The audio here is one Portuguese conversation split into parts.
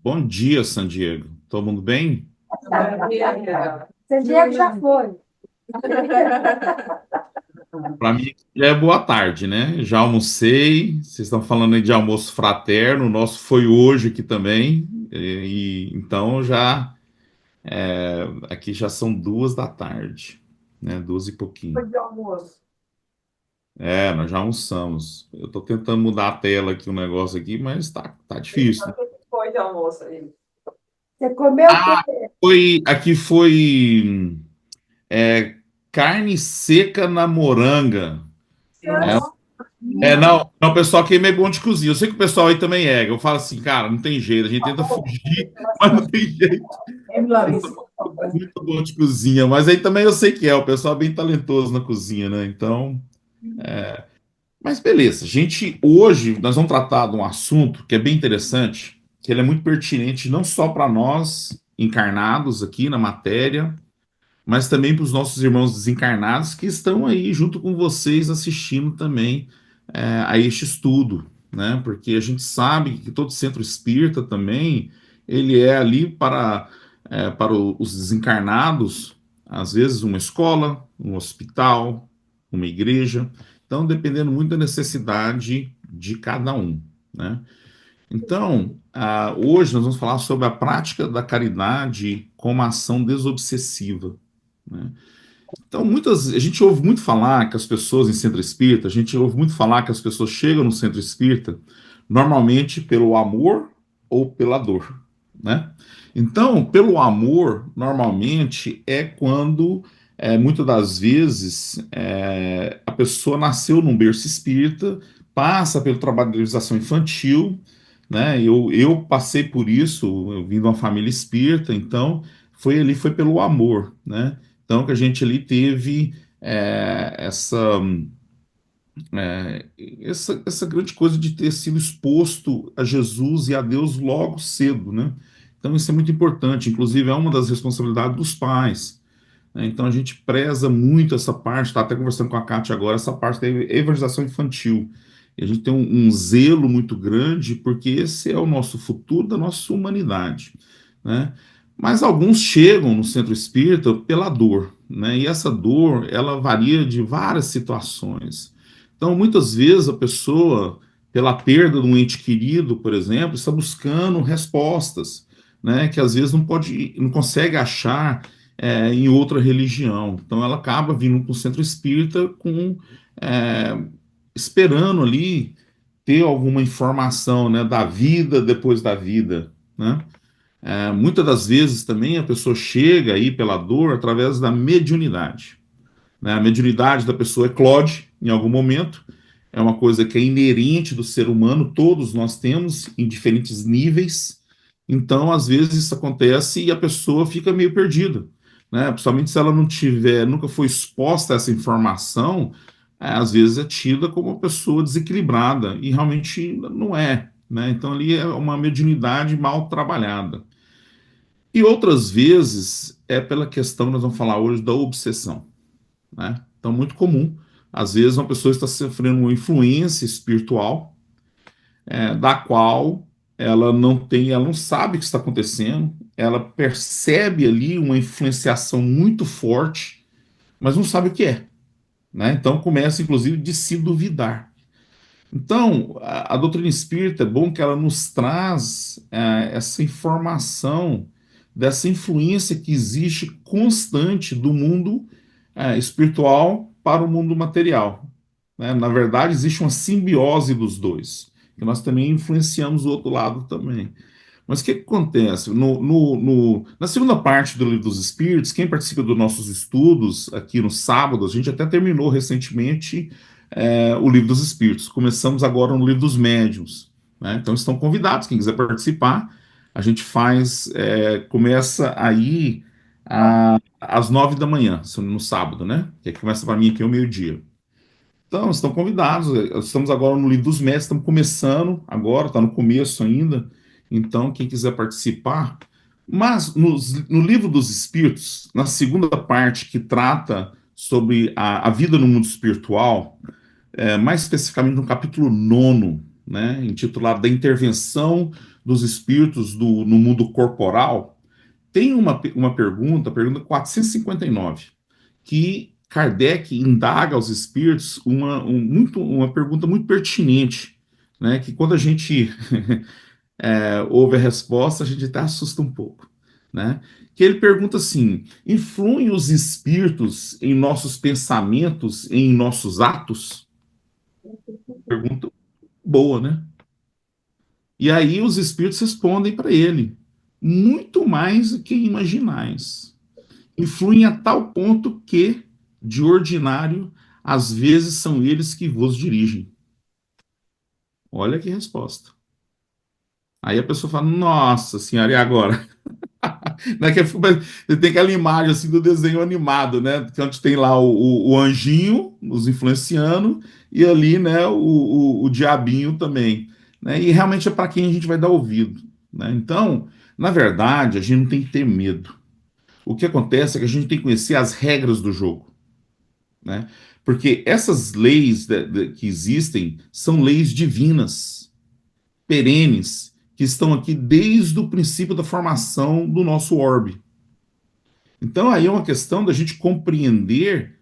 Bom dia, San Diego. Todo mundo bem? Esse dia que já foi. Para mim já é boa tarde, né? Já almocei. Vocês estão falando aí de almoço fraterno. O nosso foi hoje aqui também. Então aqui já são 2 da tarde, né? 2 e pouquinho. Foi de almoço. Nós já almoçamos. Eu estou tentando mudar a tela aqui, o negócio aqui, mas tá difícil. Foi de almoço aí. Você comeu o quê? Aqui foi é, carne seca na moranga. É, Nossa, não, o pessoal aqui é bom de cozinha. Eu sei que o pessoal aí também é. Eu falo assim, cara, não tem jeito. A gente tenta fugir, mas não tem jeito. Muito bom de cozinha. Mas aí também eu sei que é. O pessoal é bem talentoso na cozinha, né? Então, mas beleza. Hoje nós vamos tratar de um assunto que é bem interessante, que ele é muito pertinente não só para nós encarnados aqui na matéria, mas também para os nossos irmãos desencarnados que estão aí junto com vocês assistindo também a este estudo, né? Porque a gente sabe que todo centro espírita também ele é ali para os desencarnados, às vezes uma escola, um hospital, uma igreja. Então, dependendo muito da necessidade de cada um, né? Então, hoje nós vamos falar sobre a prática da caridade como ação desobsessiva, né? Então, a gente ouve muito falar que as pessoas em centro espírita, a gente ouve muito falar que as pessoas chegam no centro espírita normalmente pelo amor ou pela dor, né? Então, pelo amor, normalmente é quando, muitas das vezes, a pessoa nasceu num berço espírita, passa pelo trabalho de realização infantil, né? Eu passei por isso, eu vim de uma família espírita, então foi pelo amor, né? Então, que a gente ali teve essa grande coisa de ter sido exposto a Jesus e a Deus logo cedo, né? Então, isso é muito importante. Inclusive, é uma das responsabilidades dos pais, né? Então, a gente preza muito essa parte, está até conversando com a Kátia agora, essa parte da evangelização infantil. E a gente tem um zelo muito grande, porque esse é o nosso futuro da nossa humanidade, né? Mas alguns chegam no centro espírita pela dor, né? E essa dor, ela varia de várias situações. Então, muitas vezes a pessoa, pela perda de um ente querido, por exemplo, está buscando respostas, né? Que às vezes não consegue achar em outra religião. Então, ela acaba vindo para o centro espírita é, esperando ali ter alguma informação, né, da vida depois da vida, né? Muitas das vezes também a pessoa chega aí pela dor através da mediunidade, né? A mediunidade da pessoa eclode em algum momento, é uma coisa que é inerente do ser humano, todos nós temos em diferentes níveis. Então, às vezes isso acontece e a pessoa fica meio perdida, né? Principalmente se ela não tiver, nunca foi exposta a essa informação, às vezes é tida como uma pessoa desequilibrada e realmente não é, né? Então ali é uma mediunidade mal trabalhada. E outras vezes é pela questão, nós vamos falar hoje, da obsessão, né? Então, muito comum, às vezes, uma pessoa está sofrendo uma influência espiritual, da qual ela não sabe o que está acontecendo, ela percebe ali uma influenciação muito forte, mas não sabe o que é, né? Então, começa, inclusive, de se duvidar. Então, a doutrina espírita é bom que ela nos traz essa informação dessa influência que existe constante do mundo espiritual para o mundo material, né? Na verdade, existe uma simbiose dos dois, que nós também influenciamos o outro lado também. Mas o que acontece? Na segunda parte do Livro dos Espíritos, quem participa dos nossos estudos aqui no sábado, a gente até terminou recentemente o Livro dos Espíritos. Começamos agora no Livro dos Médiuns, né? Então estão convidados, quem quiser participar. A gente começa aí às 9 da manhã, no sábado, né? Que começa para mim aqui ao meio-dia. Então, estão convidados. Estamos agora no Livro dos Médiuns, estamos começando agora, está no começo ainda. Então, quem quiser participar. Mas no Livro dos Espíritos, na segunda parte que trata sobre a vida no mundo espiritual, mais especificamente no capítulo 9, né, intitulado Da Intervenção dos espíritos no mundo corporal, tem uma pergunta, a pergunta 459, que Kardec indaga aos espíritos uma pergunta muito pertinente, né? Que quando a gente ouve a resposta, a gente até assusta um pouco, né? Que ele pergunta assim: influem os espíritos em nossos pensamentos, em nossos atos? Pergunta boa, né? E aí os espíritos respondem para ele: muito mais do que imaginais. Influem a tal ponto que, de ordinário, às vezes são eles que vos dirigem. Olha que resposta. Aí a pessoa fala: nossa senhora, e agora? Né, que você tem aquela imagem assim do desenho animado, né? Que onde tem lá o anjinho nos influenciando e ali, né, o diabinho também. Né? E realmente é para quem a gente vai dar ouvido. Né? Então, na verdade, a gente não tem que ter medo. O que acontece é que a gente tem que conhecer as regras do jogo. Né? Porque essas leis que existem são leis divinas, perenes, que estão aqui desde o princípio da formação do nosso orbe. Então, aí é uma questão da gente compreender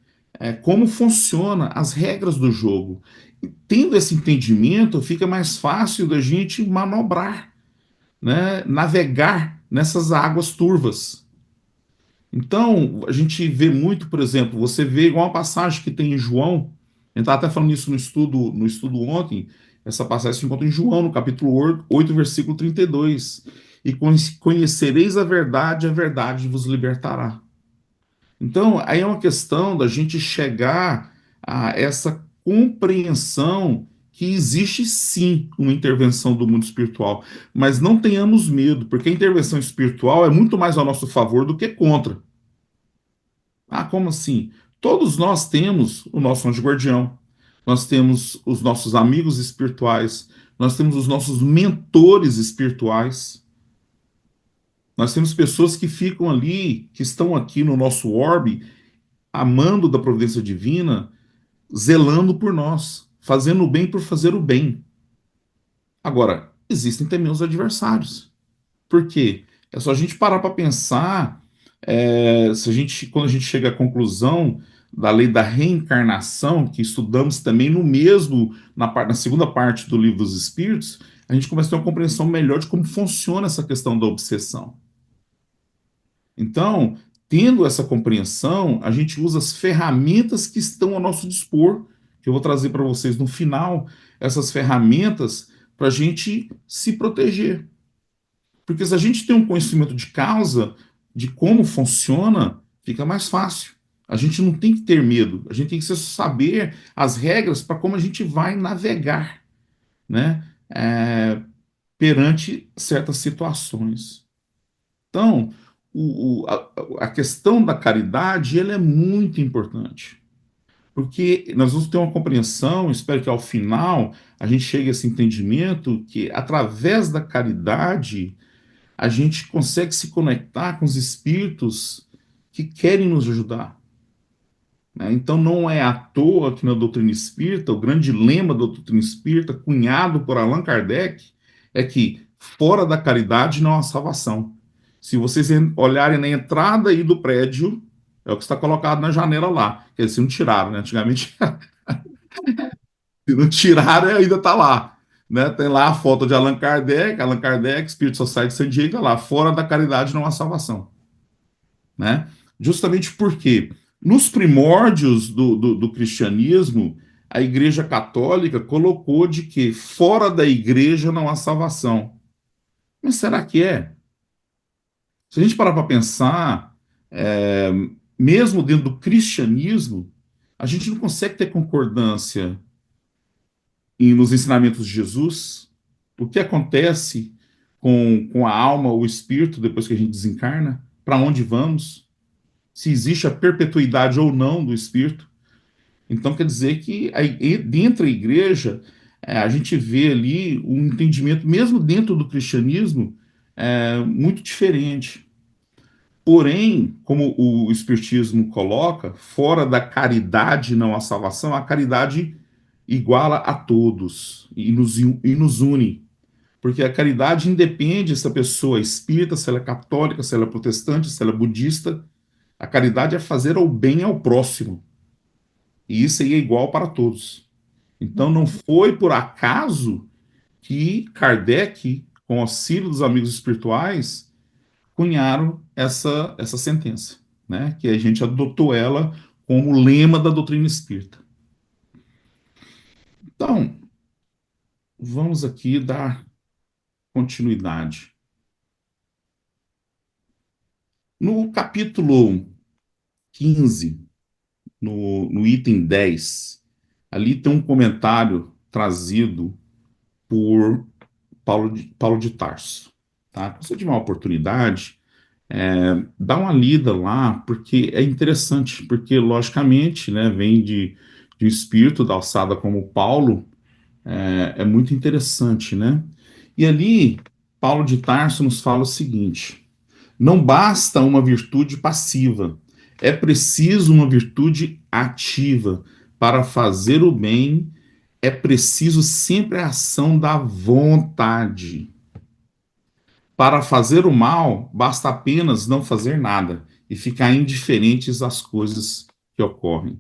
como funciona as regras do jogo. E, tendo esse entendimento, fica mais fácil da gente manobrar, né, navegar nessas águas turvas. Então, a gente vê muito, por exemplo, você vê igual uma passagem que tem em João, a gente estava até falando isso no estudo ontem, essa passagem se encontra em João, no capítulo 8, versículo 32. E conhecereis a verdade vos libertará. Então, aí é uma questão da gente chegar a essa compreensão que existe sim uma intervenção do mundo espiritual, mas não tenhamos medo, porque a intervenção espiritual é muito mais ao nosso favor do que contra. Ah, como assim? Todos nós temos o nosso anjo guardião, nós temos os nossos amigos espirituais, nós temos os nossos mentores espirituais, nós temos pessoas que ficam ali, que estão aqui no nosso orbe, amando da providência divina, zelando por nós, fazendo o bem por fazer o bem. Agora, existem também os adversários. Por quê? É só a gente parar para pensar, se a gente, quando a gente chega à conclusão da lei da reencarnação, que estudamos também no mesmo, na segunda parte do livro dos Espíritos, a gente começa a ter uma compreensão melhor de como funciona essa questão da obsessão. Então, tendo essa compreensão, a gente usa as ferramentas que estão ao nosso dispor, que eu vou trazer para vocês no final, essas ferramentas para a gente se proteger. Porque se a gente tem um conhecimento de causa, de como funciona, fica mais fácil. A gente não tem que ter medo, a gente tem que saber as regras para como a gente vai navegar, né? Perante certas situações. Então, a questão da caridade ela é muito importante, porque nós vamos ter uma compreensão, espero que ao final a gente chegue a esse entendimento que através da caridade a gente consegue se conectar com os espíritos que querem nos ajudar. Né? Então não é à toa que na doutrina espírita, o grande lema da doutrina espírita, cunhado por Allan Kardec, é que fora da caridade não há salvação. Se vocês olharem na entrada aí do prédio, é o que está colocado na janela lá. Quer dizer, se não tiraram, né? Antigamente, se não tiraram, ainda está lá. Né? Tem lá a foto de Allan Kardec, Espírito Society de San Diego, tá lá, fora da caridade não há salvação. Né? Justamente porque nos primórdios do cristianismo, a Igreja Católica colocou de que fora da igreja não há salvação. Mas será que é? Se a gente parar para pensar, é, mesmo dentro do cristianismo, a gente não consegue ter concordância nos ensinamentos de Jesus. O que acontece com a alma, o espírito, depois que a gente desencarna? Para onde vamos? Se existe a perpetuidade ou não do espírito. Então quer dizer que dentro da igreja a gente vê ali um entendimento, mesmo dentro do cristianismo, muito diferente. Porém, como o Espiritismo coloca, fora da caridade não há salvação, a caridade iguala a todos e nos une. Porque a caridade independe se a pessoa é espírita, se ela é católica, se ela é protestante, se ela é budista. A caridade é fazer o bem ao próximo. E isso aí é igual para todos. Então não foi por acaso que Kardec, com auxílio dos amigos espirituais, cunharam essa sentença, né? Que a gente adotou ela como lema da doutrina espírita. Então, vamos aqui dar continuidade. No capítulo 15, no item 10, ali tem um comentário trazido por Paulo de Tarso. Tá? Se você tiver uma oportunidade, dá uma lida lá, porque é interessante, porque, logicamente, né, vem de um espírito da alçada como Paulo, é muito interessante, né? E ali, Paulo de Tarso nos fala o seguinte: não basta uma virtude passiva, é preciso uma virtude ativa. Para fazer o bem, é preciso sempre a ação da vontade. Para fazer o mal, basta apenas não fazer nada e ficar indiferentes às coisas que ocorrem.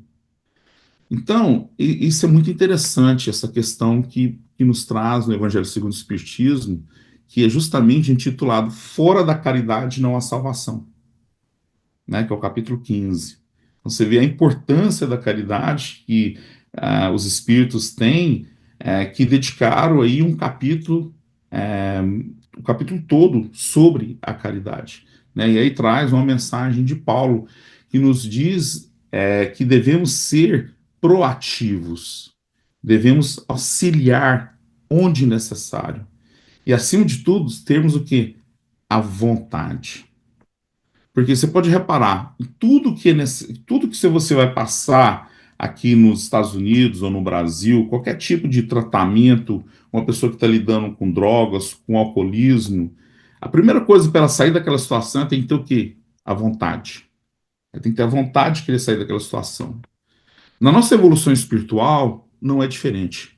Então, isso é muito interessante, essa questão que nos traz no Evangelho segundo o Espiritismo, que é justamente intitulado Fora da Caridade não há salvação, né, que é o capítulo 15. Então, você vê a importância da caridade que os espíritos têm, que dedicaram aí um capítulo todo sobre a caridade, né? E aí traz uma mensagem de Paulo que nos diz que devemos ser proativos, devemos auxiliar onde necessário. E acima de tudo, termos o que? A vontade. Porque você pode reparar, tudo que você vai passar aqui nos Estados Unidos ou no Brasil, qualquer tipo de tratamento, uma pessoa que está lidando com drogas, com alcoolismo, a primeira coisa para ela sair daquela situação tem que ter o quê? A vontade. Ela tem que ter a vontade de querer sair daquela situação. Na nossa evolução espiritual, não é diferente.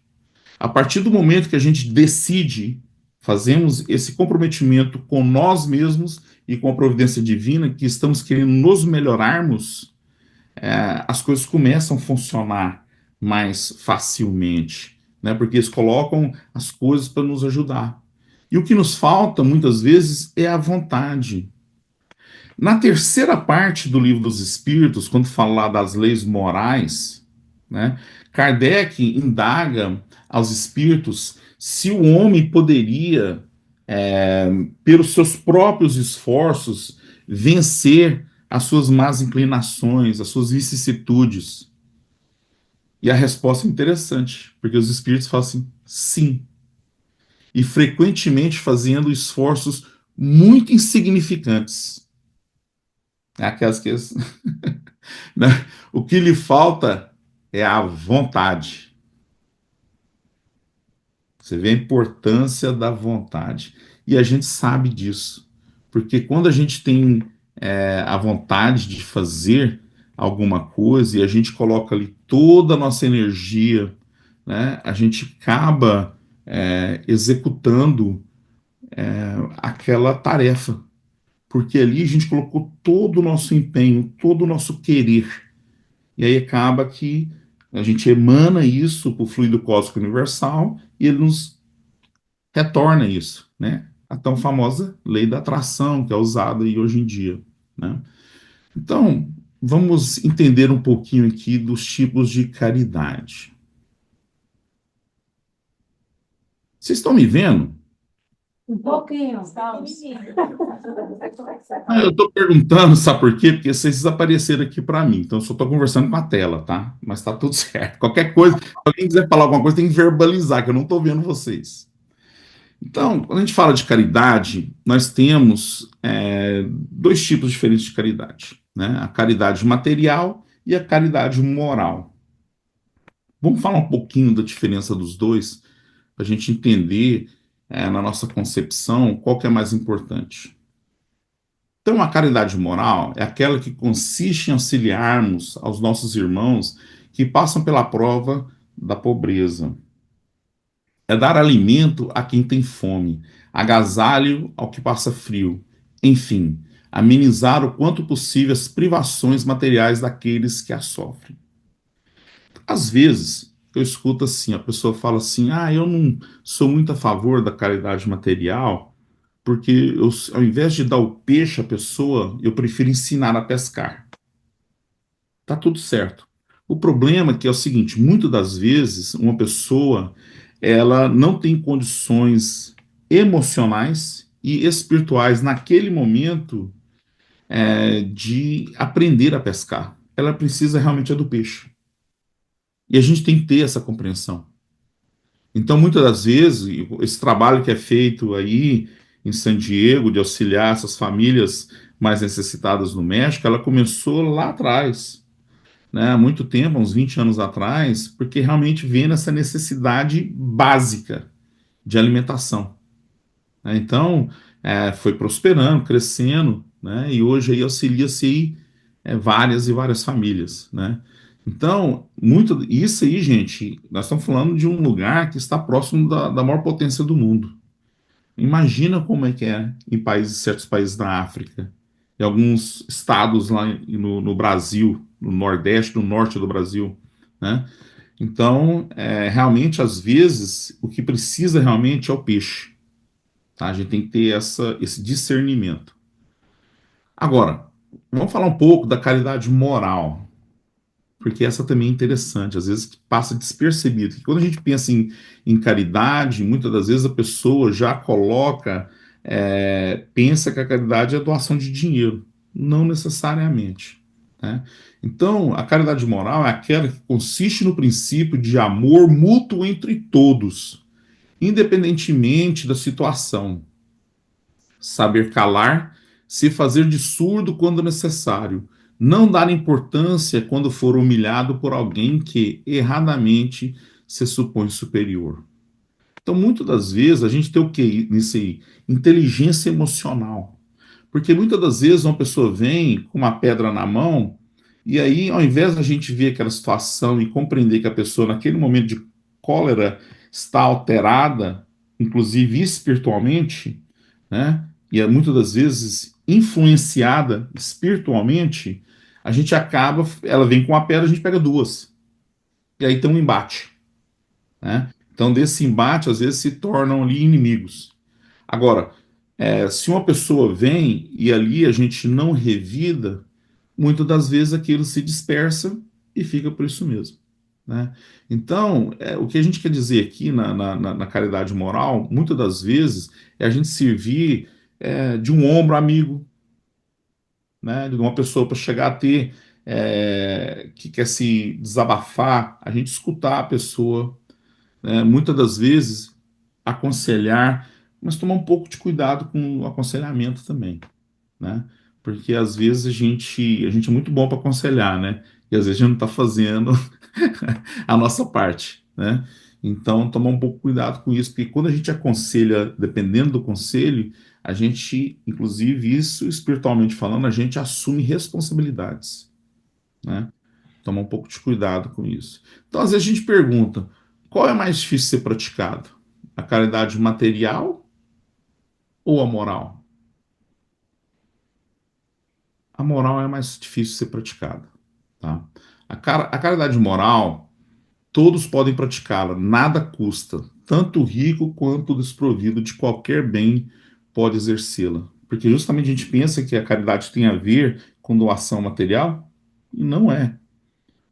A partir do momento que a gente decide, fazemos esse comprometimento com nós mesmos e com a providência divina, que estamos querendo nos melhorarmos, as coisas começam a funcionar mais facilmente, né? Porque eles colocam as coisas para nos ajudar. E o que nos falta, muitas vezes, é a vontade. Na terceira parte do Livro dos Espíritos, quando fala lá das leis morais, né, Kardec indaga aos espíritos se o homem poderia, pelos seus próprios esforços, vencer as suas más inclinações, as suas vicissitudes. E a resposta é interessante, porque os espíritos falam assim, sim. E frequentemente fazendo esforços muito insignificantes. Aquelas que né? O que lhe falta é a vontade. Você vê a importância da vontade. E a gente sabe disso. Porque quando a gente tem a vontade de fazer alguma coisa e a gente coloca ali toda a nossa energia, né, a gente acaba executando aquela tarefa. Porque ali a gente colocou todo o nosso empenho, todo o nosso querer. E aí acaba que a gente emana isso para o fluido cósmico universal e ele nos retorna isso, né? A tão famosa lei da atração que é usada aí hoje em dia, né? Então, vamos entender um pouquinho aqui dos tipos de caridade. Vocês estão me vendo? Um pouquinho, vamos. Eu estou perguntando, sabe por quê? Porque vocês desapareceram aqui para mim, então eu só estou conversando com a tela, tá? Mas tá tudo certo. Qualquer coisa, se alguém quiser falar alguma coisa, tem que verbalizar, que eu não estou vendo vocês. Então, quando a gente fala de caridade, nós temos dois tipos diferentes de caridade, né? A caridade material e a caridade moral. Vamos falar um pouquinho da diferença dos dois, para a gente entender, na nossa concepção, qual que é mais importante. Então, a caridade moral é aquela que consiste em auxiliarmos aos nossos irmãos que passam pela prova da pobreza. É dar alimento a quem tem fome, agasalho ao que passa frio. Enfim, amenizar o quanto possível as privações materiais daqueles que a sofrem. Às vezes, eu escuto assim, a pessoa fala assim: "Ah, eu não sou muito a favor da caridade material, porque ao invés de dar o peixe à pessoa, eu prefiro ensinar a pescar." Tá tudo certo. O problema é que é o seguinte, muitas das vezes uma pessoa ela não tem condições emocionais e espirituais naquele momento de aprender a pescar. Ela precisa realmente é do peixe. E a gente tem que ter essa compreensão. Então, muitas das vezes, esse trabalho que é feito aí em San Diego, de auxiliar essas famílias mais necessitadas no México, ela começou lá atrás, né, há muito tempo, uns 20 anos atrás, porque realmente vê nessa necessidade básica de alimentação. Né? Então, foi prosperando, crescendo, né, e hoje aí auxilia-se várias e várias famílias. Né? Então, muito, isso aí, gente, nós estamos falando de um lugar que está próximo da maior potência do mundo. Imagina como é que é em países, certos países da África, em alguns estados lá no Brasil, no Nordeste, no Norte do Brasil, né? Então, realmente, às vezes, o que precisa realmente é o peixe, tá? A gente tem que ter esse discernimento. Agora, vamos falar um pouco da caridade moral, porque essa também é interessante, às vezes passa despercebido. Que quando a gente pensa em caridade, muitas das vezes a pessoa já coloca, pensa que a caridade é doação de dinheiro. Não necessariamente. Né? Então, a caridade moral é aquela que consiste no princípio de amor mútuo entre todos, independentemente da situação. Saber calar, se fazer de surdo quando necessário, não dar importância quando for humilhado por alguém que erradamente se supõe superior. Então, muitas das vezes, a gente tem o que nisso aí? Inteligência emocional. Porque muitas das vezes uma pessoa vem com uma pedra na mão, e aí, ao invés da gente ver aquela situação e compreender que a pessoa, naquele momento de cólera, está alterada, inclusive espiritualmente, né? E é muitas das vezes influenciada espiritualmente, a gente acaba, ela vem com uma pedra, a gente pega duas. E aí tem um embate, né? Então, desse embate, às vezes se tornam ali inimigos. Agora, se uma pessoa vem e ali a gente não revida, muitas das vezes aquilo se dispersa e fica por isso mesmo. Né? Então, o que a gente quer dizer aqui na caridade moral, muitas das vezes, é a gente servir de um ombro amigo, né? De uma pessoa para chegar a ter, que quer se desabafar, a gente escutar a pessoa, né? Muitas das vezes aconselhar, mas tomar um pouco de cuidado com o aconselhamento também, né? Porque às vezes a gente é muito bom para aconselhar, né? E às vezes a gente não está fazendo a nossa parte, né? Então, tomar um pouco cuidado com isso, porque quando a gente aconselha, dependendo do conselho, a gente, inclusive isso espiritualmente falando, a gente assume responsabilidades, né? Tomar um pouco de cuidado com isso. Então, às vezes a gente pergunta, qual é mais difícil ser praticado? A caridade material ou a moral? A moral é mais difícil de ser praticada, tá? A caridade moral, todos podem praticá-la, nada custa. Tanto o rico quanto o desprovido de qualquer bem pode exercê-la. Porque justamente a gente pensa que a caridade tem a ver com doação material, e não é.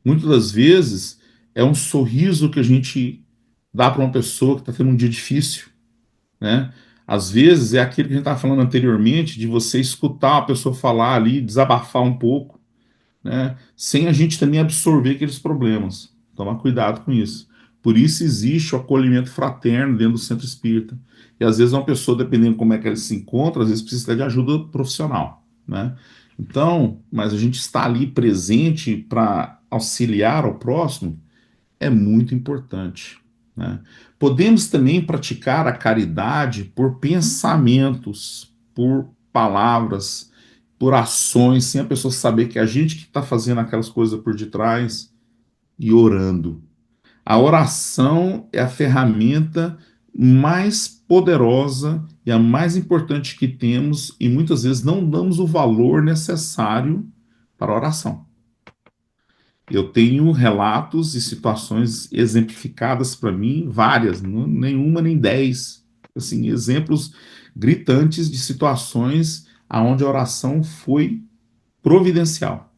Muitas das vezes é um sorriso que a gente dá para uma pessoa que está tendo um dia difícil, né? Às vezes é aquilo que a gente estava falando anteriormente, de você escutar a pessoa falar ali, desabafar um pouco, né? Sem a gente também absorver aqueles problemas. Tomar cuidado com isso. Por isso existe o acolhimento fraterno dentro do centro espírita. E às vezes uma pessoa, dependendo de como é que ela se encontra, às vezes precisa de ajuda profissional, né? Então, mas a gente está ali presente para auxiliar ao próximo é muito importante. Né? Podemos também praticar a caridade por pensamentos, por palavras, por ações, sem a pessoa saber que é a gente que está fazendo aquelas coisas por detrás e orando. A oração é a ferramenta mais poderosa e a mais importante que temos, e muitas vezes não damos o valor necessário para a oração. Eu tenho relatos e situações exemplificadas para mim, várias, nenhuma nem 10, assim, exemplos gritantes de situações onde a oração foi providencial,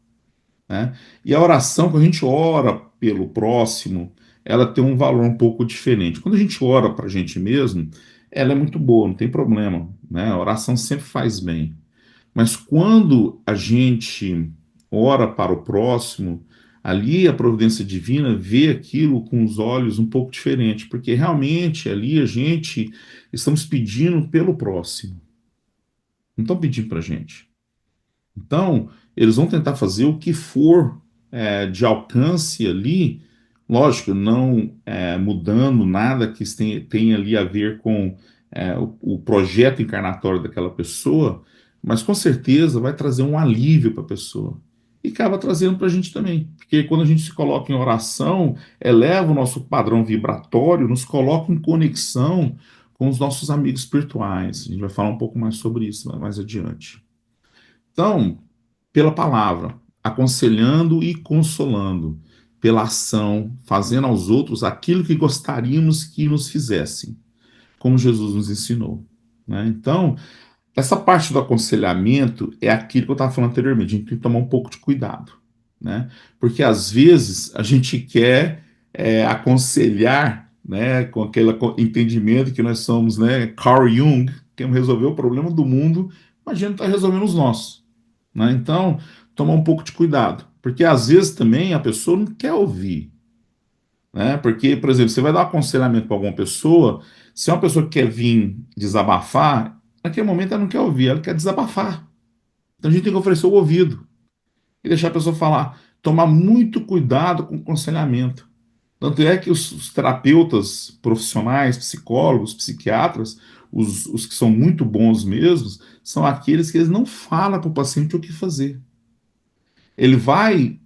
né? E a oração, quando a gente ora pelo próximo, ela tem um valor um pouco diferente. Quando a gente ora para a gente mesmo, ela é muito boa, não tem problema, né? A oração sempre faz bem. Mas quando a gente ora para o próximo, ali a providência divina vê aquilo com os olhos um pouco diferentes, porque realmente ali a gente estamos pedindo pelo próximo, não estão pedindo para a gente. Então, eles vão tentar fazer o que for de alcance ali, lógico, não mudando nada que tenha ali a ver com o projeto encarnatório daquela pessoa, mas com certeza vai trazer um alívio para a pessoa. E acaba trazendo para a gente também, porque quando a gente se coloca em oração, eleva o nosso padrão vibratório, nos coloca em conexão com os nossos amigos espirituais. A gente vai falar um pouco mais sobre isso mais adiante. Então, pela palavra, aconselhando e consolando, pela ação, fazendo aos outros aquilo que gostaríamos que nos fizessem, como Jesus nos ensinou, né? Então, essa parte do aconselhamento é aquilo que eu estava falando anteriormente, a gente tem que tomar um pouco de cuidado, né? Porque às vezes a gente quer aconselhar, né, com aquele entendimento que nós somos, né, Carl Jung, queremos resolver o problema do mundo, mas a gente está resolvendo os nossos, né? Então, tomar um pouco de cuidado, porque às vezes também a pessoa não quer ouvir, né? Porque, por exemplo, você vai dar um aconselhamento para alguma pessoa, se é uma pessoa que quer vir desabafar, naquele momento ela não quer ouvir, ela quer desabafar. Então a gente tem que oferecer o ouvido e deixar a pessoa falar. Tomar muito cuidado com o aconselhamento. Tanto é que os terapeutas profissionais, psicólogos, psiquiatras, os que são muito bons mesmos, são aqueles que eles não falam para o paciente o que fazer. Ele vai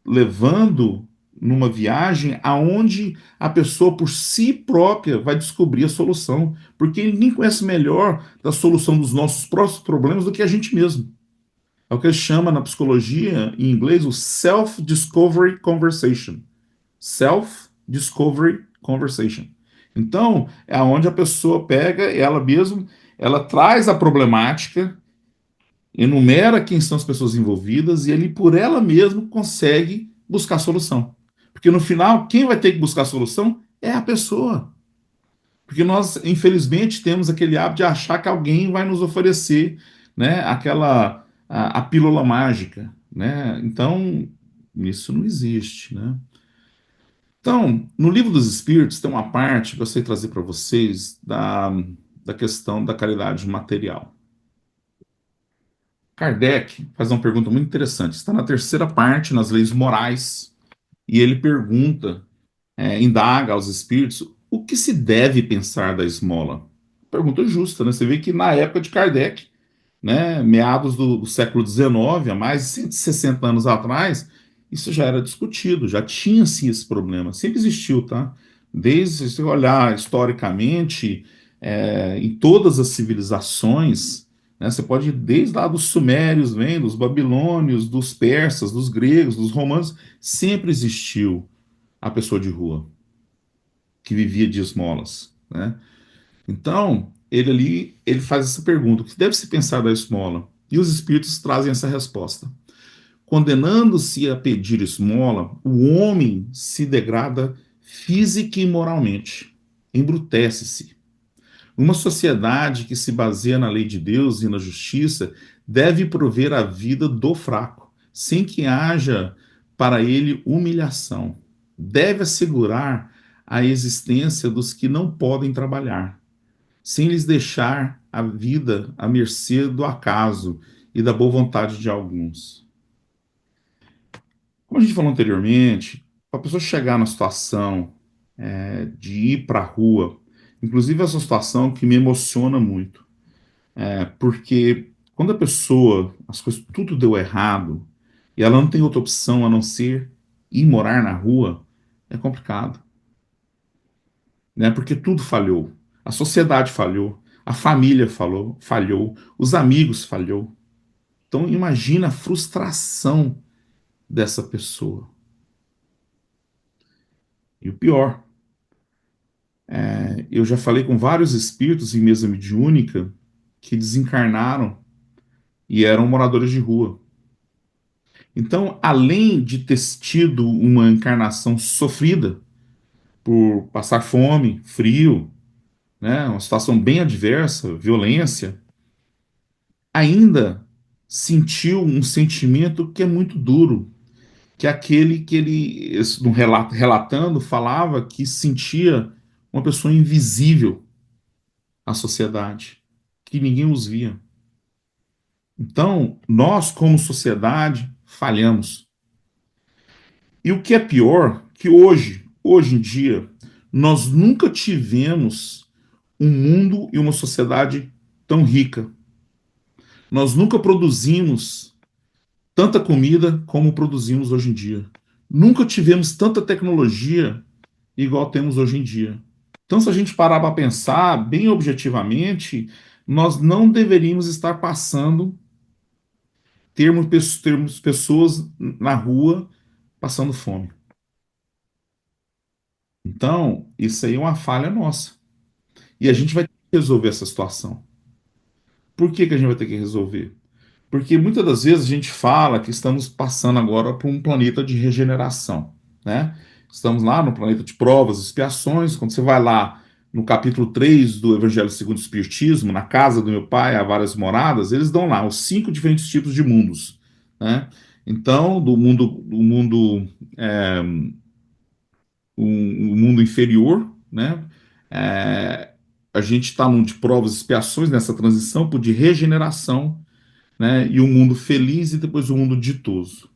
levando numa viagem aonde a pessoa por si própria vai descobrir a solução, porque ninguém conhece melhor da solução dos nossos próprios problemas do que a gente mesmo. É o que eles chamam na psicologia, em inglês, o self-discovery conversation. Self-discovery conversation. Então, é onde a pessoa pega ela mesma, ela traz a problemática, enumera quem são as pessoas envolvidas e ele, por ela mesma, consegue buscar solução. Porque no final, quem vai ter que buscar solução é a pessoa. Porque nós, infelizmente, temos aquele hábito de achar que alguém vai nos oferecer, né, a pílula mágica, né? Então, isso não existe, né? Então, no Livro dos Espíritos tem uma parte que eu gostaria de trazer para vocês da questão da caridade material. Kardec faz uma pergunta muito interessante. Está na terceira parte, nas leis morais, e ele pergunta, indaga aos espíritos, o que se deve pensar da esmola? Pergunta justa, né? Você vê que na época de Kardec, né, meados do século XIX, há mais de 160 anos atrás, isso já era discutido, já tinha sim esse problema, sempre existiu, tá? Desde, se você olhar historicamente, em todas as civilizações, né, você pode ir desde lá dos sumérios, vem, dos babilônios, dos persas, dos gregos, dos romanos, sempre existiu a pessoa de rua, que vivia de esmolas, né? Então, ele ali, ele faz essa pergunta: o que deve se pensar da esmola? E os espíritos trazem essa resposta. Condenando-se a pedir esmola, o homem se degrada física e moralmente, embrutece-se. Uma sociedade que se baseia na lei de Deus e na justiça deve prover a vida do fraco, sem que haja para ele humilhação. Deve assegurar a existência dos que não podem trabalhar, sem lhes deixar a vida à mercê do acaso e da boa vontade de alguns. Como a gente falou anteriormente, para a pessoa chegar na situação de ir para a rua, inclusive essa situação que me emociona muito, porque quando a pessoa, as coisas tudo deu errado, e ela não tem outra opção a não ser ir morar na rua, é complicado. né? Porque tudo falhou. A sociedade falhou, a família falhou, os amigos falhou. Então imagina a frustração dessa pessoa. E o pior, eu já falei com vários espíritos em mesa mediúnica que desencarnaram e eram moradores de rua. Então, além de ter tido uma encarnação sofrida por passar fome, frio, né, uma situação bem adversa, violência, ainda sentiu um sentimento que é muito duro, que é aquele que ele, no relatando, falava que sentia uma pessoa invisível à sociedade, que ninguém os via. Então, nós, como sociedade, falhamos. E o que é pior, que hoje em dia, nós nunca tivemos um mundo e uma sociedade tão rica. Nós nunca produzimos tanta comida como produzimos hoje em dia. Nunca tivemos tanta tecnologia igual temos hoje em dia. Então, se a gente parar para pensar bem objetivamente, nós não deveríamos estar passando, termos pessoas na rua passando fome. Então, isso aí é uma falha nossa. E a gente vai ter que resolver essa situação. Por que, que a gente vai ter que resolver? Porque muitas das vezes a gente fala que estamos passando agora por um planeta de regeneração, né? Estamos lá no planeta de provas e expiações. Quando você vai lá no capítulo 3 do Evangelho segundo o Espiritismo, na casa do meu pai há várias moradas, eles dão lá os 5 diferentes tipos de mundos, né? Então, é, o mundo inferior, né? É, a gente está num de provas e expiações nessa transição de regeneração, né? E um mundo feliz e depois um mundo ditoso.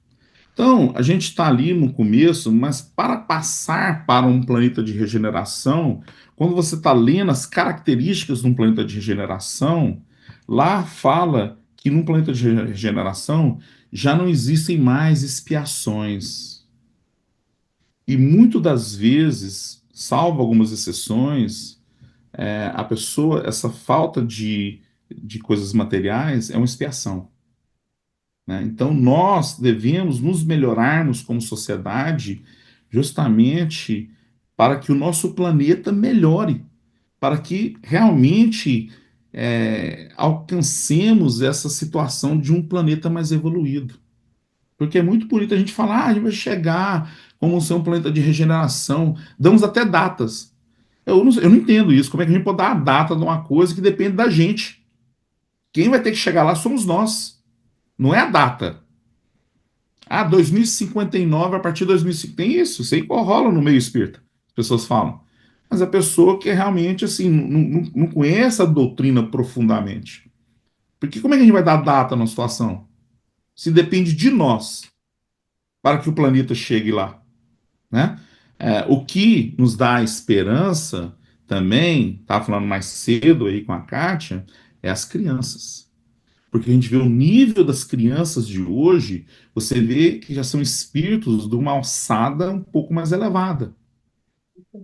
Então, a gente está ali no começo, mas para passar para um planeta de regeneração, quando você está lendo as características de um planeta de regeneração, lá fala que num planeta de regeneração já não existem mais expiações. E muitas das vezes, salvo algumas exceções, a pessoa, essa falta de coisas materiais é uma expiação, né? Então, nós devemos nos melhorarmos como sociedade justamente para que o nosso planeta melhore, para que realmente alcancemos essa situação de um planeta mais evoluído. Porque é muito bonito a gente falar, a gente vai chegar como ser um planeta de regeneração, damos até datas. Eu não entendo isso, como é que a gente pode dar a data de uma coisa que depende da gente? Quem vai ter que chegar lá somos nós, não é a data. Ah, 2059, a partir de 2050. Tem isso aí rola no meio espírita. As pessoas falam. Mas a pessoa que realmente assim, não conhece a doutrina profundamente. Porque como é que a gente vai dar data na situação? Se depende de nós para que o planeta chegue lá, né? O que nos dá esperança também, estava falando mais cedo aí com a Kátia, é as crianças. Porque a gente vê o nível das crianças de hoje, você vê que já são espíritos de uma alçada um pouco mais elevada.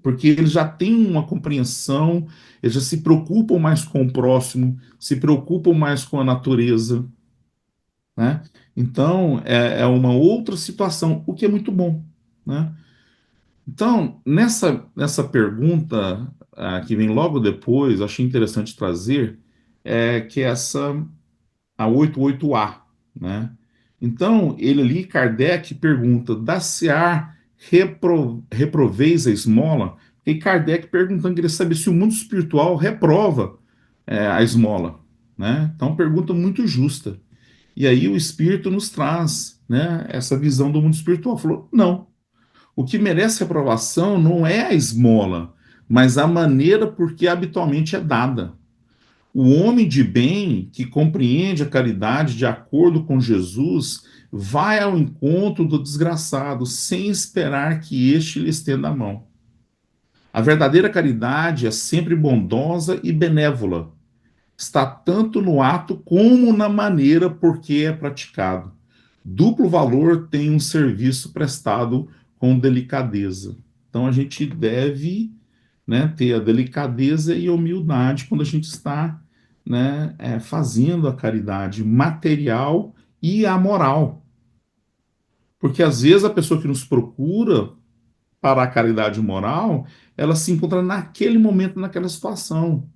Porque eles já têm uma compreensão, eles já se preocupam mais com o próximo, se preocupam mais com a natureza, né? Então, é uma outra situação, o que é muito bom, né? Então, nessa pergunta que vem logo depois, achei interessante trazer, que é essa a 88A, né? Então, ele ali, Kardec pergunta, dá-se-á reproveis a esmola? E Kardec perguntando, queria saber se o mundo espiritual reprova a esmola, né? Então, pergunta muito justa. E aí o Espírito nos traz, né, essa visão do mundo espiritual. Falou, não, o que merece reprovação não é a esmola, mas a maneira por que habitualmente é dada. O homem de bem, que compreende a caridade de acordo com Jesus, vai ao encontro do desgraçado, sem esperar que este lhe estenda a mão. A verdadeira caridade é sempre bondosa e benévola. Está tanto no ato como na maneira por que é praticado. Duplo valor tem um serviço prestado com delicadeza. Então a gente deve né, ter a delicadeza e a humildade quando a gente está, né, fazendo a caridade material e a moral. Porque às vezes a pessoa que nos procura para a caridade moral, ela se encontra naquele momento, naquela situação.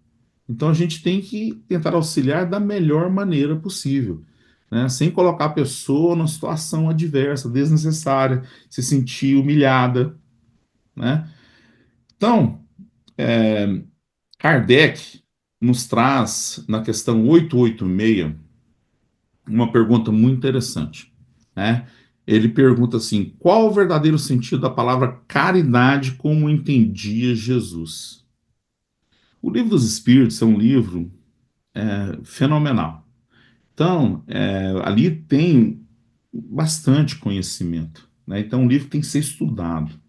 Então a gente tem que tentar auxiliar da melhor maneira possível, né? Sem colocar a pessoa numa situação adversa, desnecessária, se sentir humilhada, né? Então, Kardec nos traz, na questão 886, uma pergunta muito interessante, né? Ele pergunta assim: qual o verdadeiro sentido da palavra caridade como entendia Jesus? O Livro dos Espíritos é um livro fenomenal. Então, ali tem bastante conhecimento, né? Então, o livro tem que ser estudado.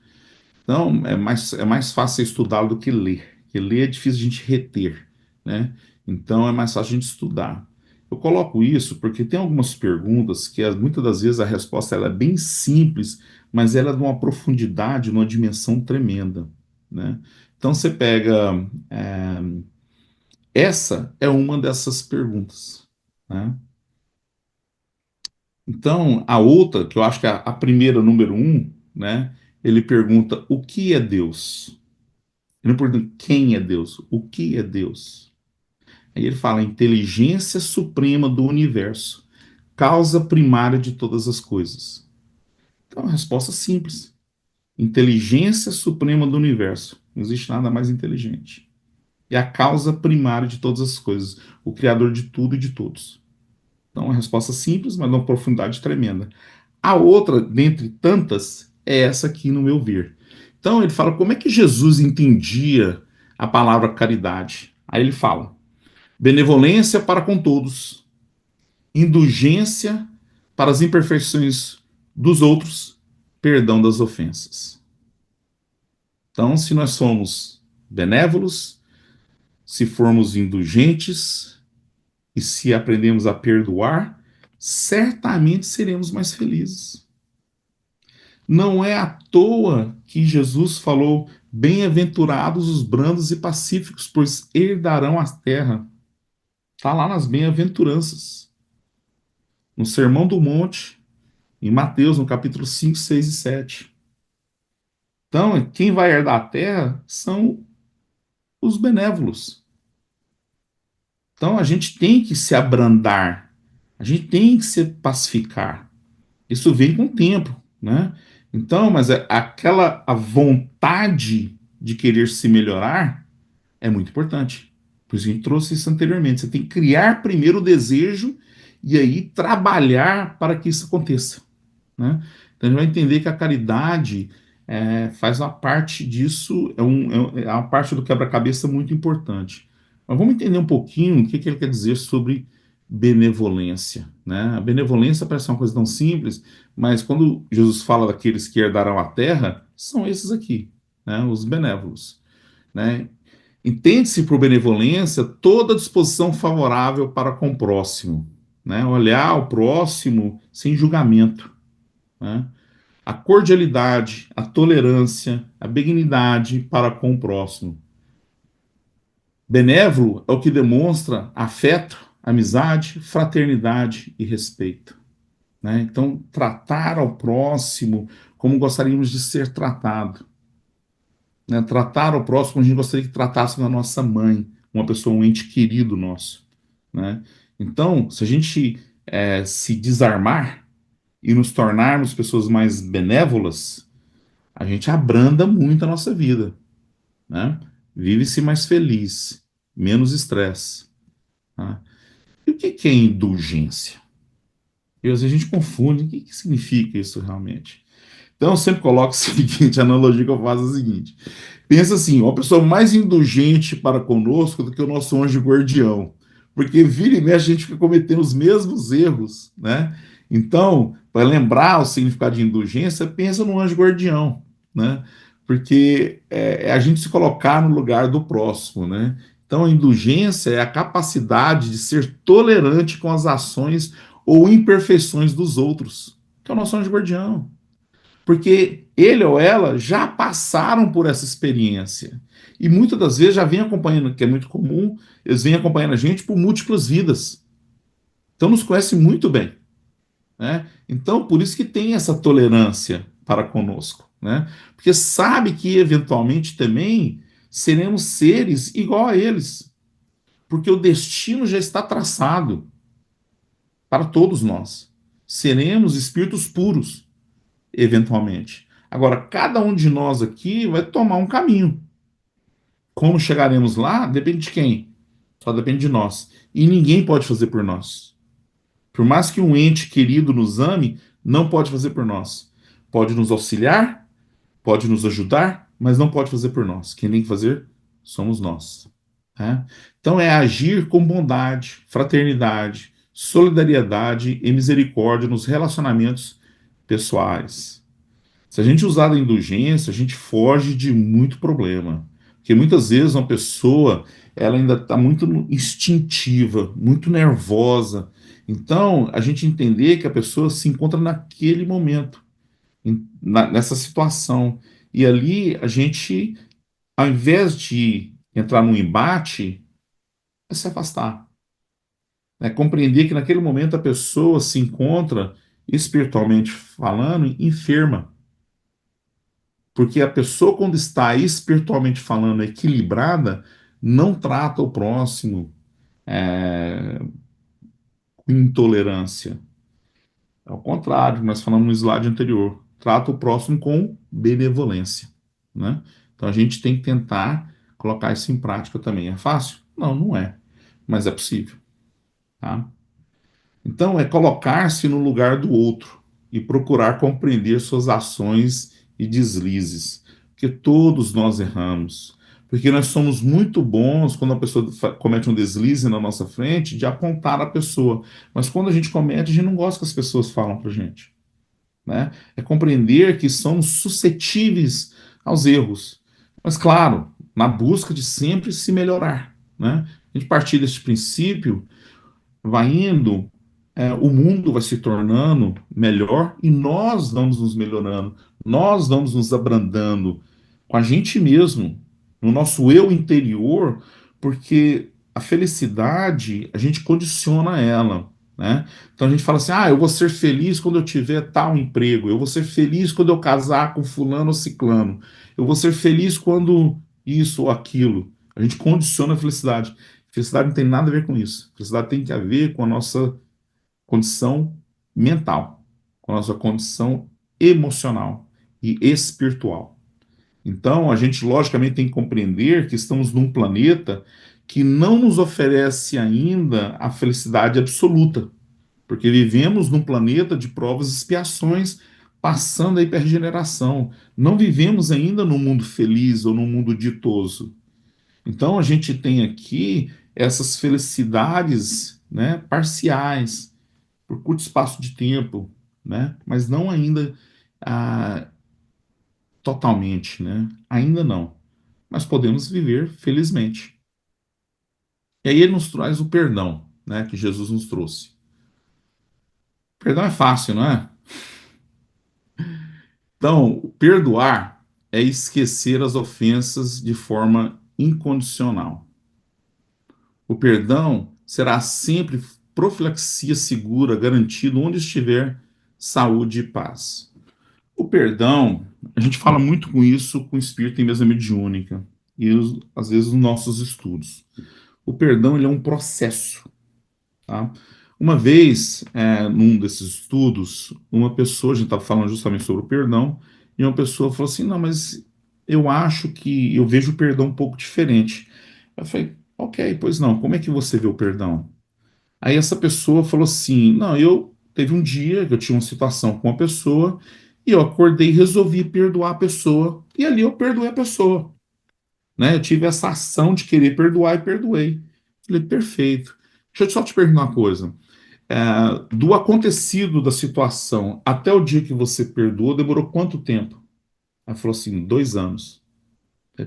Então, é mais fácil estudá-lo do que ler, porque ler é difícil a gente reter, né? Então, é mais fácil a gente estudar. Eu coloco isso porque tem algumas perguntas que muitas das vezes a resposta ela é bem simples, mas ela é de uma profundidade, de uma dimensão tremenda, né? Então, você pega. é, Essa é uma dessas perguntas, né? Então, a outra, que eu acho que é a primeira, número um, né? Ele pergunta o que é Deus? Ele não pergunta quem é Deus, o que é Deus? Aí ele fala a inteligência suprema do universo, causa primária de todas as coisas. Então, a resposta é simples. Inteligência suprema do universo. Não existe nada mais inteligente. É a causa primária de todas as coisas, o criador de tudo e de todos. Então, uma resposta simples, mas de uma profundidade tremenda. A outra, dentre tantas, é essa aqui, no meu ver. Então, ele fala como é que Jesus entendia a palavra caridade. Aí ele fala: benevolência para com todos, indulgência para as imperfeições dos outros, perdão das ofensas. Então, se nós somos benévolos, se formos indulgentes e se aprendemos a perdoar, certamente seremos mais felizes. Não é à toa que Jesus falou: bem-aventurados os brandos e pacíficos, pois herdarão a terra. Está lá nas bem-aventuranças, no Sermão do Monte, em Mateus, no capítulo 5, 6 e 7. Então, quem vai herdar a terra são os benévolos. Então, a gente tem que se abrandar, a gente tem que se pacificar. Isso vem com o tempo, né? Então, mas aquela a vontade de querer se melhorar é muito importante. Por isso a gente trouxe isso anteriormente. Você tem que criar primeiro o desejo e aí trabalhar para que isso aconteça, né? Então a gente vai entender que a caridade faz uma parte disso, é uma parte do quebra-cabeça muito importante. Mas vamos entender um pouquinho o que ele quer dizer sobre benevolência, né? A benevolência parece uma coisa tão simples, mas quando Jesus fala daqueles que herdarão a terra, são esses aqui, né? Os benévolos, né? Entende-se por benevolência toda disposição favorável para com o próximo, né? Olhar o próximo sem julgamento, né? A cordialidade, a tolerância, a benignidade para com o próximo. Benévolo é o que demonstra afeto, amizade, fraternidade e respeito, né? Então, tratar ao próximo como gostaríamos de ser tratado, né? Tratar ao próximo como a gente gostaria que tratasse a nossa mãe, uma pessoa, um ente querido nosso, né? Então, se a gente se desarmar e nos tornarmos pessoas mais benévolas, a gente abranda muito a nossa vida, né? Vive-se mais feliz, menos estresse. Tá? E o que é indulgência? E às vezes a gente confunde o que significa isso realmente. Então eu sempre coloco o seguinte, a analogia que eu faço é a seguinte: pensa assim, uma pessoa mais indulgente para conosco do que o nosso anjo guardião, porque vira e mexe a gente fica cometendo os mesmos erros, né? Então, para lembrar o significado de indulgência, pensa no anjo guardião, né? Porque a gente se colocar no lugar do próximo, né? Então, a indulgência é a capacidade de ser tolerante com as ações ou imperfeições dos outros, que é o nosso anjo guardião. Porque ele ou ela já passaram por essa experiência. E muitas das vezes já vem acompanhando, que é muito comum, eles vêm acompanhando a gente por múltiplas vidas. Então nos conhecem muito bem, né? Então por isso que tem essa tolerância para conosco, né? Porque sabe que eventualmente também seremos seres igual a eles, porque o destino já está traçado para todos nós. Seremos espíritos puros, eventualmente. Agora, cada um de nós aqui vai tomar um caminho. Como chegaremos lá, depende de quem? Só depende de nós. E ninguém pode fazer por nós. Por mais que um ente querido nos ame, não pode fazer por nós. Pode nos auxiliar, pode nos ajudar, mas não pode fazer por nós. Quem tem que fazer somos nós. Né? Então é agir com bondade, fraternidade, solidariedade e misericórdia nos relacionamentos pessoais. Se a gente usar da indulgência, a gente foge de muito problema. Porque muitas vezes uma pessoa ela ainda está muito instintiva, muito nervosa. Então, a gente entender que a pessoa se encontra naquele momento, nessa situação. E ali a gente, ao invés de entrar num embate, é se afastar. Né? Compreender que naquele momento a pessoa se encontra, espiritualmente falando, enferma. Porque a pessoa, quando está espiritualmente falando equilibrada, não trata o próximo com intolerância. Ao contrário, nós falamos no slide anterior, trata o próximo com benevolência. Né? Então a gente tem que tentar colocar isso em prática também. É fácil? Não, não é. Mas é possível. Tá? Então, é colocar-se no lugar do outro e procurar compreender suas ações e deslizes, porque todos nós erramos. Porque nós somos muito bons quando a pessoa comete um deslize na nossa frente de apontar a pessoa, mas quando a gente comete, a gente não gosta que as pessoas falam para a gente. Né? É compreender que somos suscetíveis aos erros. Mas, claro, na busca de sempre se melhorar. Né? A gente partir desse princípio vai indo, o mundo vai se tornando melhor e nós vamos nos melhorando, nós vamos nos abrandando com a gente mesmo, no nosso eu interior, porque a felicidade a gente condiciona ela. Né? Então a gente fala assim: ah, eu vou ser feliz quando eu tiver tal emprego, eu vou ser feliz quando eu casar com fulano ou ciclano, eu vou ser feliz quando isso ou aquilo. A gente condiciona a felicidade. Felicidade não tem nada a ver com isso. Felicidade tem que ver com a nossa condição mental, com a nossa condição emocional e espiritual. Então, a gente logicamente tem que compreender que estamos num planeta que não nos oferece ainda a felicidade absoluta, porque vivemos num planeta de provas e expiações, passando aí para a regeneração. Não vivemos ainda num mundo feliz ou num mundo ditoso. Então a gente tem aqui essas felicidades, né, parciais, por curto espaço de tempo, né, mas não ainda ah, totalmente, né, ainda não. Mas podemos viver felizmente. E aí ele nos traz o perdão, né, que Jesus nos trouxe. Perdão é fácil, não é? Então, perdoar é esquecer as ofensas de forma incondicional. O perdão será sempre profilaxia segura, garantido onde estiver saúde e paz. O perdão, a gente fala muito com isso com o espírito em mesa mediúnica e às vezes nos nossos estudos. O perdão ele é um processo. Tá? Uma vez, num desses estudos, uma pessoa, a gente estava falando justamente sobre o perdão, e uma pessoa falou assim: não, mas eu acho que eu vejo o perdão um pouco diferente. Eu falei: ok, pois não, como é que você vê o perdão? Aí essa pessoa falou assim: não, eu teve um dia que eu tinha uma situação com uma pessoa e eu acordei e resolvi perdoar a pessoa, e ali eu perdoei a pessoa. Né? Eu tive essa ação de querer perdoar e perdoei. Falei: perfeito. Deixa eu só te perguntar uma coisa. Do acontecido da situação até o dia que você perdoou, demorou quanto tempo? Ela falou assim: 2 anos.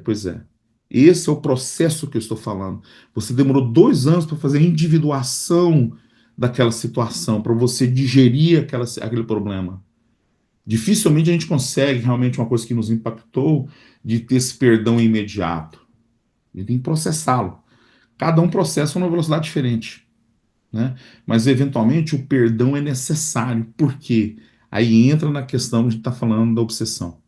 Pois é. Esse é o processo que eu estou falando. Você demorou 2 anos para fazer a individuação daquela situação, para você digerir aquele problema. Dificilmente a gente consegue realmente uma coisa que nos impactou de ter esse perdão imediato. A gente tem que processá-lo. Cada um processa numa velocidade diferente, né? Mas eventualmente o perdão é necessário. Por quê? Aí entra na questão que a gente está falando da obsessão.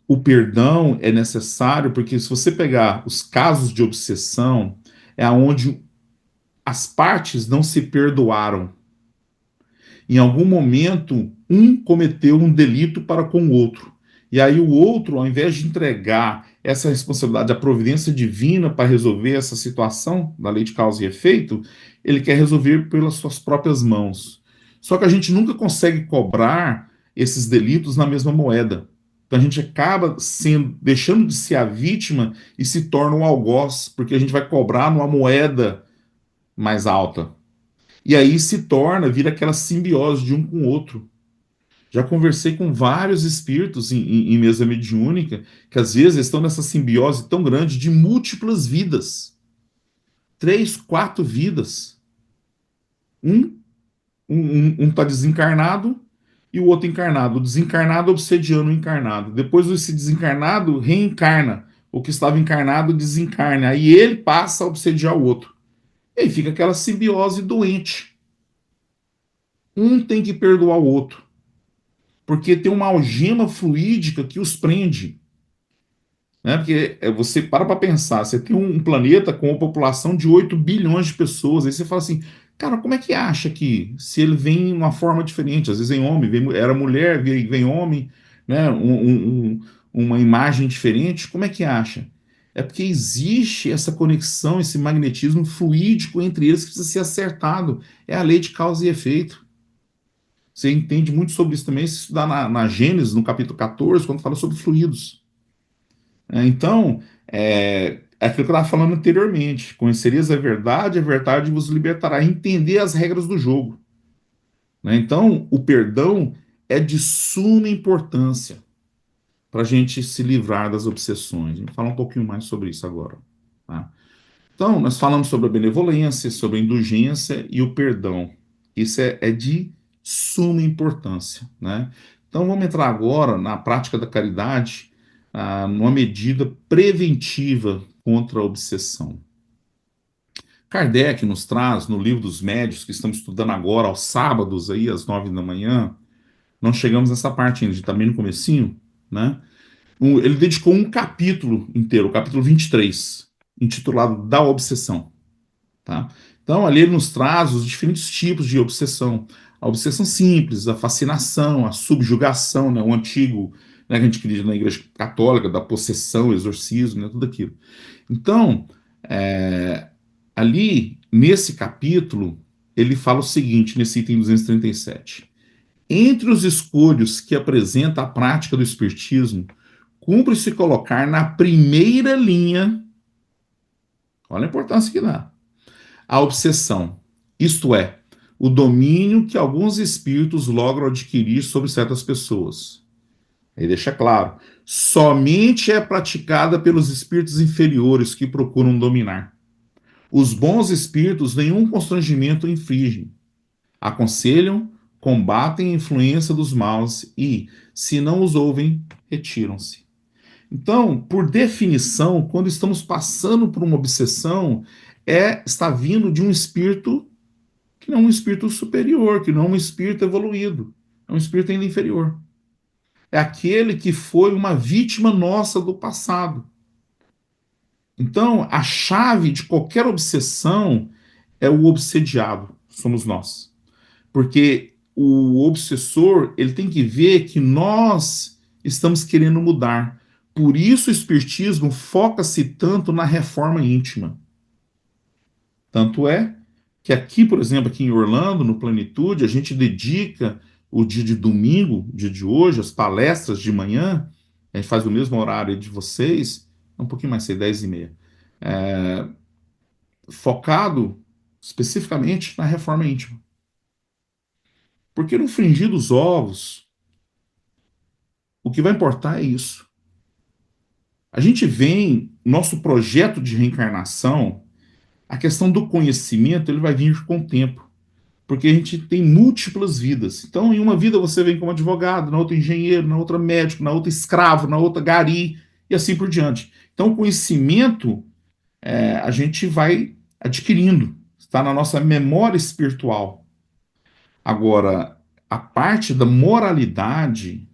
O perdão é necessário porque se você pegar os casos de obsessão, é onde as partes não se perdoaram. Em algum momento, um cometeu um delito para com o outro. E aí o outro, ao invés de entregar essa responsabilidade à providência divina para resolver essa situação da lei de causa e efeito, ele quer resolver pelas suas próprias mãos. Só que a gente nunca consegue cobrar esses delitos na mesma moeda. Então a gente acaba sendo, deixando de ser a vítima e se torna um algoz, porque a gente vai cobrar numa moeda mais alta. E aí se torna, vira aquela simbiose de um com o outro. Já conversei com vários espíritos em mesa mediúnica que às vezes estão nessa simbiose tão grande de múltiplas vidas. Três, quatro vidas. Um tá desencarnado e o outro encarnado. O desencarnado obsediando o encarnado. Depois esse desencarnado reencarna. O que estava encarnado desencarna. Aí ele passa a obsediar o outro. E aí fica aquela simbiose doente. Um tem que perdoar o outro. Porque tem uma algema fluídica que os prende. Né? Porque você para pensar, você tem um planeta com uma população de 8 bilhões de pessoas, aí você fala assim, cara, como é que acha que se ele vem em uma forma diferente, às vezes vem homem, era mulher, vem homem, né? Uma imagem diferente, como é que acha? É porque existe essa conexão, esse magnetismo fluídico entre eles que precisa ser acertado. É a lei de causa e efeito. Você entende muito sobre isso também se estudar na Gênesis, no capítulo 14, quando fala sobre fluidos. Então, é aquilo que eu estava falando anteriormente. Conhecereis a verdade vos libertará. Entender as regras do jogo. Né? Então, o perdão é de suma importância para a gente se livrar das obsessões. Vamos falar um pouquinho mais sobre isso agora. Tá? Então, nós falamos sobre a benevolência, sobre a indulgência e o perdão. Isso é de suma importância. Né? Então, vamos entrar agora na prática da caridade, numa medida preventiva contra a obsessão. Kardec nos traz, no livro dos médios, que estamos estudando agora, aos sábados, aí, às 9 da manhã, não chegamos nessa parte ainda, a gente está bem no comecinho, né? Ele dedicou um capítulo inteiro, o capítulo 23, intitulado Da Obsessão. Tá? Então, ali ele nos traz os diferentes tipos de obsessão. A obsessão simples, a fascinação, a subjugação, né, o antigo, né, que a gente acredita na Igreja Católica, da possessão, exorcismo, né, tudo aquilo. Então, é, ali, nesse capítulo, ele fala o seguinte, nesse item 237. Entre os escolhos que apresenta a prática do espiritismo, cumpre-se colocar na primeira linha, olha a importância que dá, a obsessão, isto é, o domínio que alguns espíritos logram adquirir sobre certas pessoas. Aí deixa claro, somente é praticada pelos espíritos inferiores que procuram dominar. Os bons espíritos nenhum constrangimento infligem. Aconselham, combatem a influência dos maus e, se não os ouvem, retiram-se. Então, por definição, quando estamos passando por uma obsessão, está vindo de um espírito que não é um espírito superior, que não é um espírito evoluído, é um espírito ainda inferior. É aquele que foi uma vítima nossa do passado. Então, a chave de qualquer obsessão é o obsediado, somos nós. Porque o obsessor, ele tem que ver que nós estamos querendo mudar. Por isso o espiritismo foca-se tanto na reforma íntima. Tanto é que aqui, por exemplo, aqui em Orlando, no Plenitude, a gente dedica o dia de domingo, dia de hoje, as palestras de manhã, a gente faz o mesmo horário de vocês, um pouquinho mais cedo, 10h30, focado especificamente na reforma íntima. Porque no fringir dos ovos, o que vai importar é isso. A gente vem, nosso projeto de reencarnação, a questão do conhecimento, ele vai vir com o tempo. porque a gente tem múltiplas vidas. Então, em uma vida você vem como advogado, na outra engenheiro, na outra médico, na outra escravo, na outra gari, e assim por diante. Então, o conhecimento a gente vai adquirindo, está na nossa memória espiritual. Agora, a parte da moralidade,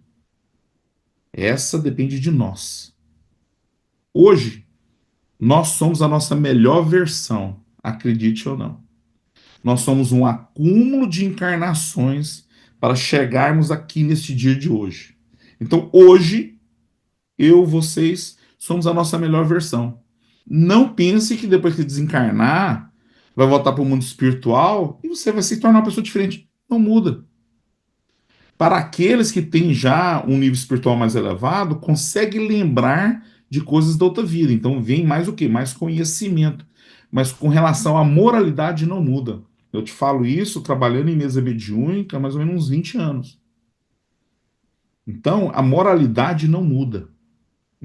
essa depende de nós. Hoje, nós somos a nossa melhor versão, acredite ou não. Nós somos um acúmulo de encarnações para chegarmos aqui neste dia de hoje. Então, hoje, eu, vocês, somos a nossa melhor versão. Não pense que depois que desencarnar, vai voltar para o mundo espiritual e você vai se tornar uma pessoa diferente. Não muda. Para aqueles que têm já um nível espiritual mais elevado, consegue lembrar de coisas da outra vida. Então vem mais o quê? Mais conhecimento. Mas com relação à moralidade não muda. Eu te falo isso trabalhando em mesa mediúnica há mais ou menos uns 20 anos. Então a moralidade não muda.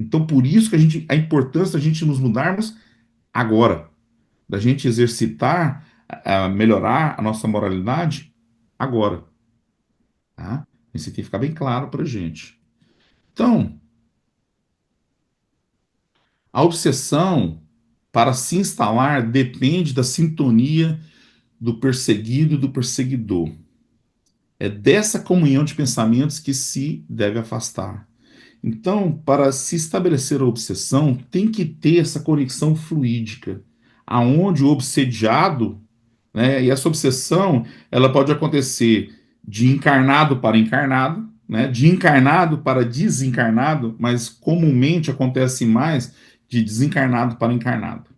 Então por isso que a importância da gente nos mudarmos agora, da gente exercitar, melhorar a nossa moralidade agora, tá? Isso tem que ficar bem claro para gente. Então, a obsessão, para se instalar, depende da sintonia do perseguido e do perseguidor. É dessa comunhão de pensamentos que se deve afastar. Então, para se estabelecer a obsessão, tem que ter essa conexão fluídica, aonde o obsediado, né, e essa obsessão, ela pode acontecer de encarnado para encarnado, né, de encarnado para desencarnado, mas comumente acontece mais de desencarnado para encarnado,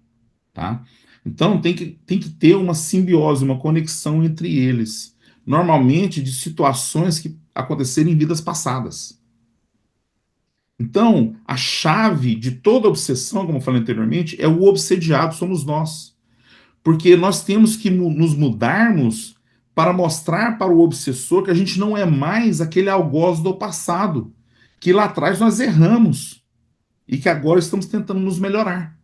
tá? Então tem que ter uma simbiose, uma conexão entre eles, normalmente de situações que aconteceram em vidas passadas. Então, a chave de toda obsessão, como eu falei anteriormente, é o obsediado, somos nós. Porque nós temos que nos mudarmos para mostrar para o obsessor que a gente não é mais aquele algoz do passado, que lá atrás nós erramos e que agora estamos tentando nos melhorar.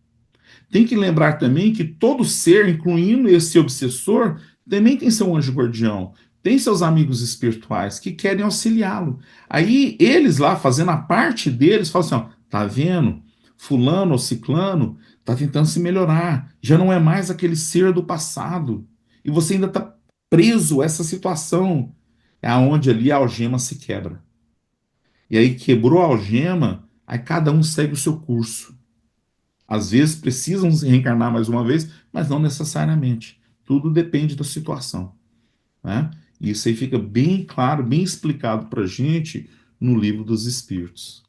Tem que lembrar também que todo ser, incluindo esse obsessor, também tem seu anjo guardião, tem seus amigos espirituais que querem auxiliá-lo. Aí eles lá, fazendo a parte deles, falam assim: ó, tá vendo? Fulano ou ciclano tá tentando se melhorar, já não é mais aquele ser do passado. E você ainda tá preso a essa situação. É aonde ali a algema se quebra. E aí quebrou a algema, aí cada um segue o seu curso. Às vezes precisam se reencarnar mais uma vez, mas não necessariamente. Tudo depende da situação, né? E isso aí fica bem claro, bem explicado para a gente no livro dos Espíritos.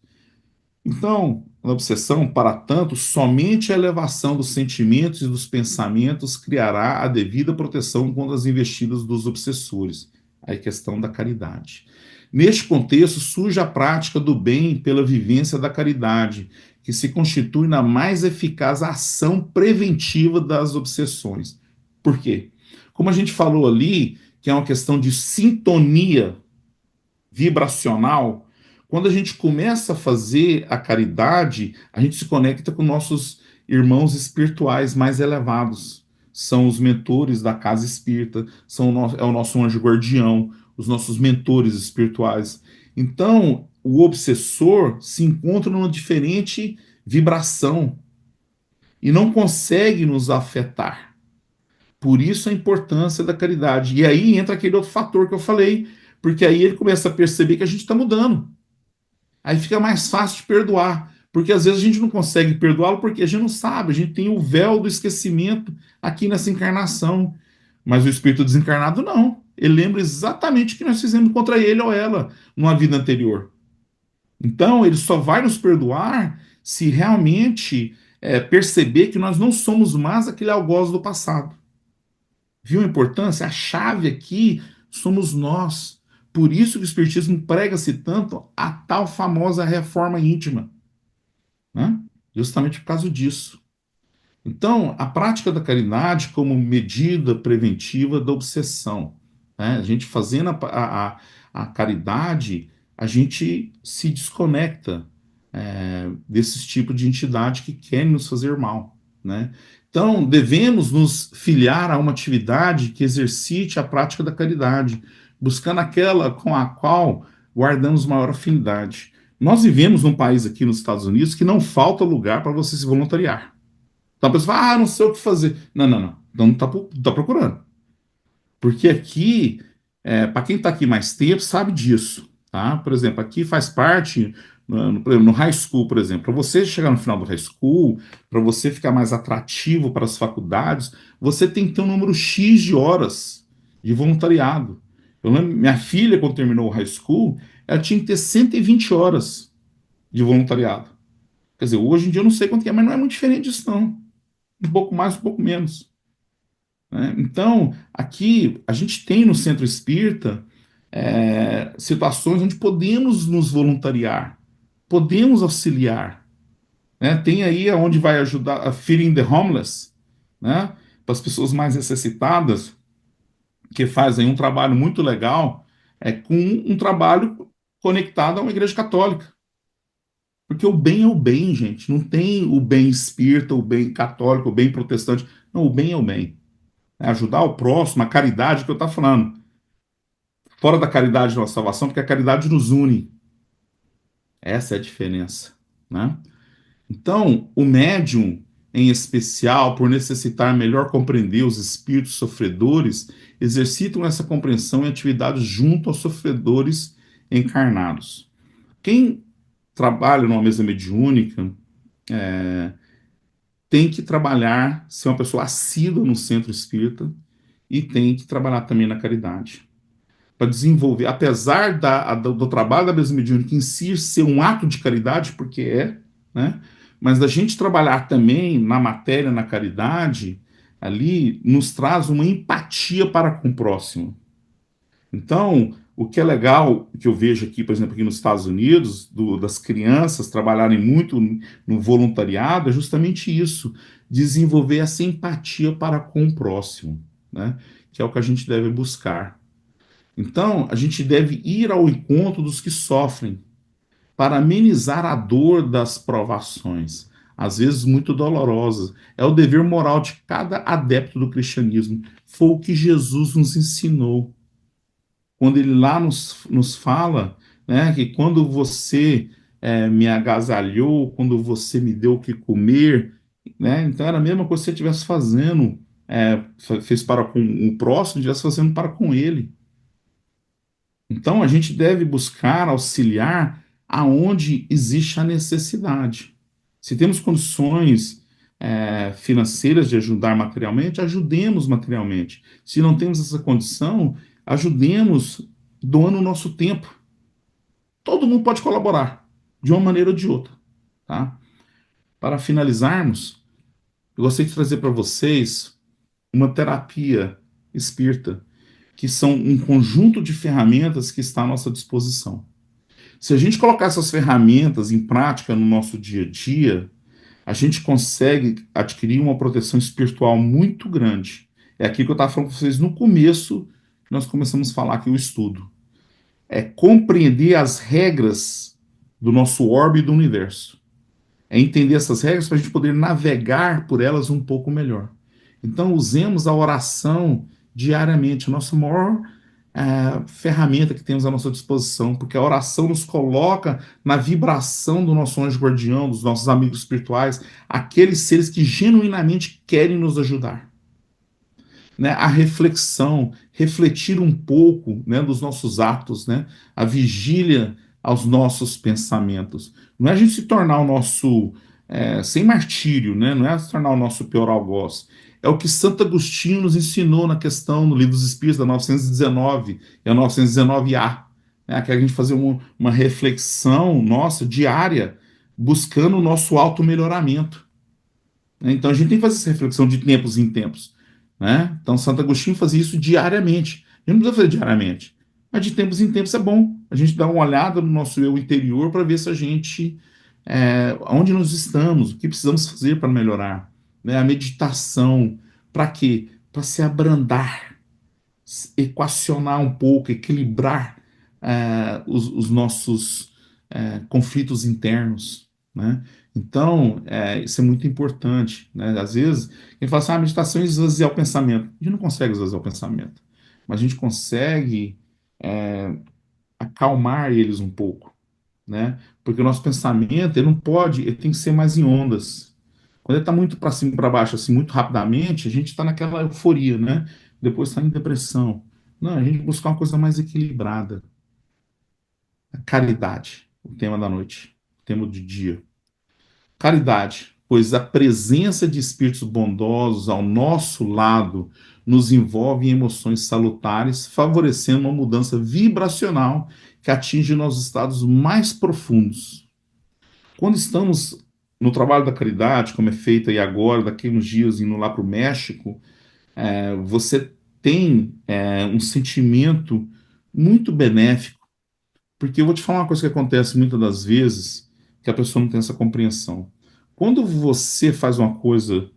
Então, a obsessão, para tanto, somente a elevação dos sentimentos e dos pensamentos criará a devida proteção contra as investidas dos obsessores. Aí a questão da caridade. Neste contexto, surge a prática do bem pela vivência da caridade, que se constitui na mais eficaz ação preventiva das obsessões. Por quê? Como a gente falou ali, que é uma questão de sintonia vibracional, quando a gente começa a fazer a caridade, a gente se conecta com nossos irmãos espirituais mais elevados. São os mentores da casa espírita, é o nosso anjo guardião, os nossos mentores espirituais. Então, o obsessor se encontra numa diferente vibração e não consegue nos afetar. Por isso a importância da caridade. E aí entra aquele outro fator que eu falei, porque aí ele começa a perceber que a gente está mudando. Aí fica mais fácil de perdoar, porque às vezes a gente não consegue perdoá-lo porque a gente não sabe, a gente tem o véu do esquecimento aqui nessa encarnação. Mas o espírito desencarnado não. Ele lembra exatamente o que nós fizemos contra ele ou ela numa vida anterior. Então, ele só vai nos perdoar se realmente perceber que nós não somos mais aquele algoz do passado. Viu a importância? A chave aqui somos nós. Por isso que o Espiritismo prega-se tanto a tal famosa reforma íntima, né? Justamente por causa disso. Então, a prática da caridade como medida preventiva da obsessão, né? A gente fazendo a caridade, a gente se desconecta desses tipos de entidade que querem nos fazer mal, né? Então, devemos nos filiar a uma atividade que exercite a prática da caridade, buscando aquela com a qual guardamos maior afinidade. Nós vivemos num país aqui nos Estados Unidos que não falta lugar para você se voluntariar. Então a pessoa fala, não sei o que fazer. Não, não, não. Então não está procurando. Porque aqui, para quem está aqui mais tempo, sabe disso. Tá? Por exemplo, aqui faz parte, no high school, por exemplo, para você chegar no final do high school, para você ficar mais atrativo para as faculdades, você tem que ter um número X de horas de voluntariado. Eu lembro, minha filha, quando terminou o high school, ela tinha que ter 120 horas de voluntariado. Quer dizer, hoje em dia eu não sei quanto que é, mas não é muito diferente disso, não. Um pouco mais, um pouco menos. Né? Então, aqui a gente tem no Centro Espírita situações onde podemos nos voluntariar, podemos auxiliar. Né? Tem aí onde vai ajudar a Feeding the Homeless, né? Para as pessoas mais necessitadas, que fazem um trabalho muito legal, com um trabalho conectado a uma igreja católica. Porque o bem é o bem, gente. Não tem o bem espírita, o bem católico, o bem protestante. Não, o bem é o bem. É ajudar o próximo, a caridade que eu estou falando. Fora da caridade nossa salvação, porque a caridade nos une. Essa é a diferença, né? Então, o médium, em especial, por necessitar melhor compreender os espíritos sofredores, exercitam essa compreensão em atividades junto aos sofredores encarnados. Quem trabalha numa mesa mediúnica tem que trabalhar, ser uma pessoa assídua no centro espírita e tem que trabalhar também na caridade. Para desenvolver, apesar do trabalho da mesa mediúnica em si ser um ato de caridade, porque né? Mas da gente trabalhar também na matéria, na caridade, ali nos traz uma empatia para com o próximo. Então, o que é legal, que eu vejo aqui, por exemplo, aqui nos Estados Unidos, das crianças trabalharem muito no voluntariado, é justamente isso, desenvolver essa empatia para com o próximo, né? Que é o que a gente deve buscar. Então, a gente deve ir ao encontro dos que sofrem, para amenizar a dor das provações, às vezes muito dolorosas. É o dever moral de cada adepto do cristianismo. Foi o que Jesus nos ensinou. Quando ele lá nos fala, né, que quando você me agasalhou, quando você me deu o que comer, né, então era a mesma coisa que você estivesse fazendo, fez para com o próximo, estivesse fazendo para com ele. Então, a gente deve buscar auxiliar aonde existe a necessidade. Se temos condições financeiras de ajudar materialmente, ajudemos materialmente. Se não temos essa condição, ajudemos doando o nosso tempo. Todo mundo pode colaborar, de uma maneira ou de outra. Tá? Para finalizarmos, eu gostaria de trazer para vocês uma terapia espírita, que são um conjunto de ferramentas que está à nossa disposição. Se a gente colocar essas ferramentas em prática no nosso dia a dia, a gente consegue adquirir uma proteção espiritual muito grande. É aquilo que eu estava falando com vocês no começo, que nós começamos a falar aqui o estudo. É compreender as regras do nosso orbe e do universo. É entender essas regras para a gente poder navegar por elas um pouco melhor. Então, usemos a oração diariamente, a nossa maior ferramenta que temos à nossa disposição, porque a oração nos coloca na vibração do nosso anjo guardião, dos nossos amigos espirituais, aqueles seres que genuinamente querem nos ajudar. Né? A reflexão, refletir um pouco, né, dos nossos atos, né? A vigília aos nossos pensamentos. Não é a gente se tornar o nosso, sem martírio, né? Não é se tornar o nosso pior algoz. É o que Santo Agostinho nos ensinou na questão no Livro dos Espíritos, da 919 e a 919A. Né? Que a gente fazer uma reflexão nossa diária, buscando o nosso auto-melhoramento. Então a gente tem que fazer essa reflexão de tempos em tempos. Né? Então Santo Agostinho fazia isso diariamente. A gente não precisa fazer diariamente, mas de tempos em tempos é bom a gente dar uma olhada no nosso eu interior para ver se a gente, onde nós estamos, o que precisamos fazer para melhorar. Né? A meditação, para quê? Para se abrandar, equacionar um pouco, equilibrar os nossos conflitos internos. né? Então, isso é muito importante, né? Às vezes, quem fala assim, a meditação é esvaziar o pensamento. A gente não consegue esvaziar o pensamento, mas a gente consegue acalmar eles um pouco, né? Porque o nosso pensamento, ele não pode, ele tem que ser mais em ondas. Quando ele está muito para cima e para baixo, assim, muito rapidamente, a gente está naquela euforia, né? Depois está em depressão. Não, a gente buscar uma coisa mais equilibrada. A caridade, o tema da noite, o tema do dia. Caridade, pois a presença de espíritos bondosos ao nosso lado nos envolve em emoções salutares, favorecendo uma mudança vibracional que atinge nossos estados mais profundos. Quando estamos no trabalho da caridade, como é feito aí agora, daqui uns dias, indo lá para o México, você tem um sentimento muito benéfico, porque eu vou te falar uma coisa que acontece muitas das vezes, que a pessoa não tem essa compreensão. Quando você faz uma coisa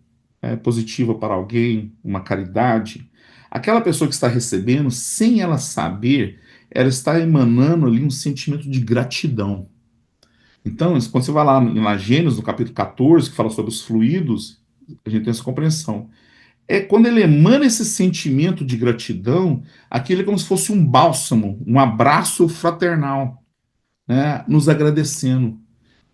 positiva para alguém, uma caridade, aquela pessoa que está recebendo, sem ela saber, ela está emanando ali um sentimento de gratidão. Então, quando você vai lá em Gênesis, no capítulo 14, que fala sobre os fluidos, a gente tem essa compreensão. Quando ele emana esse sentimento de gratidão, aquilo é como se fosse um bálsamo, um abraço fraternal, né, nos agradecendo.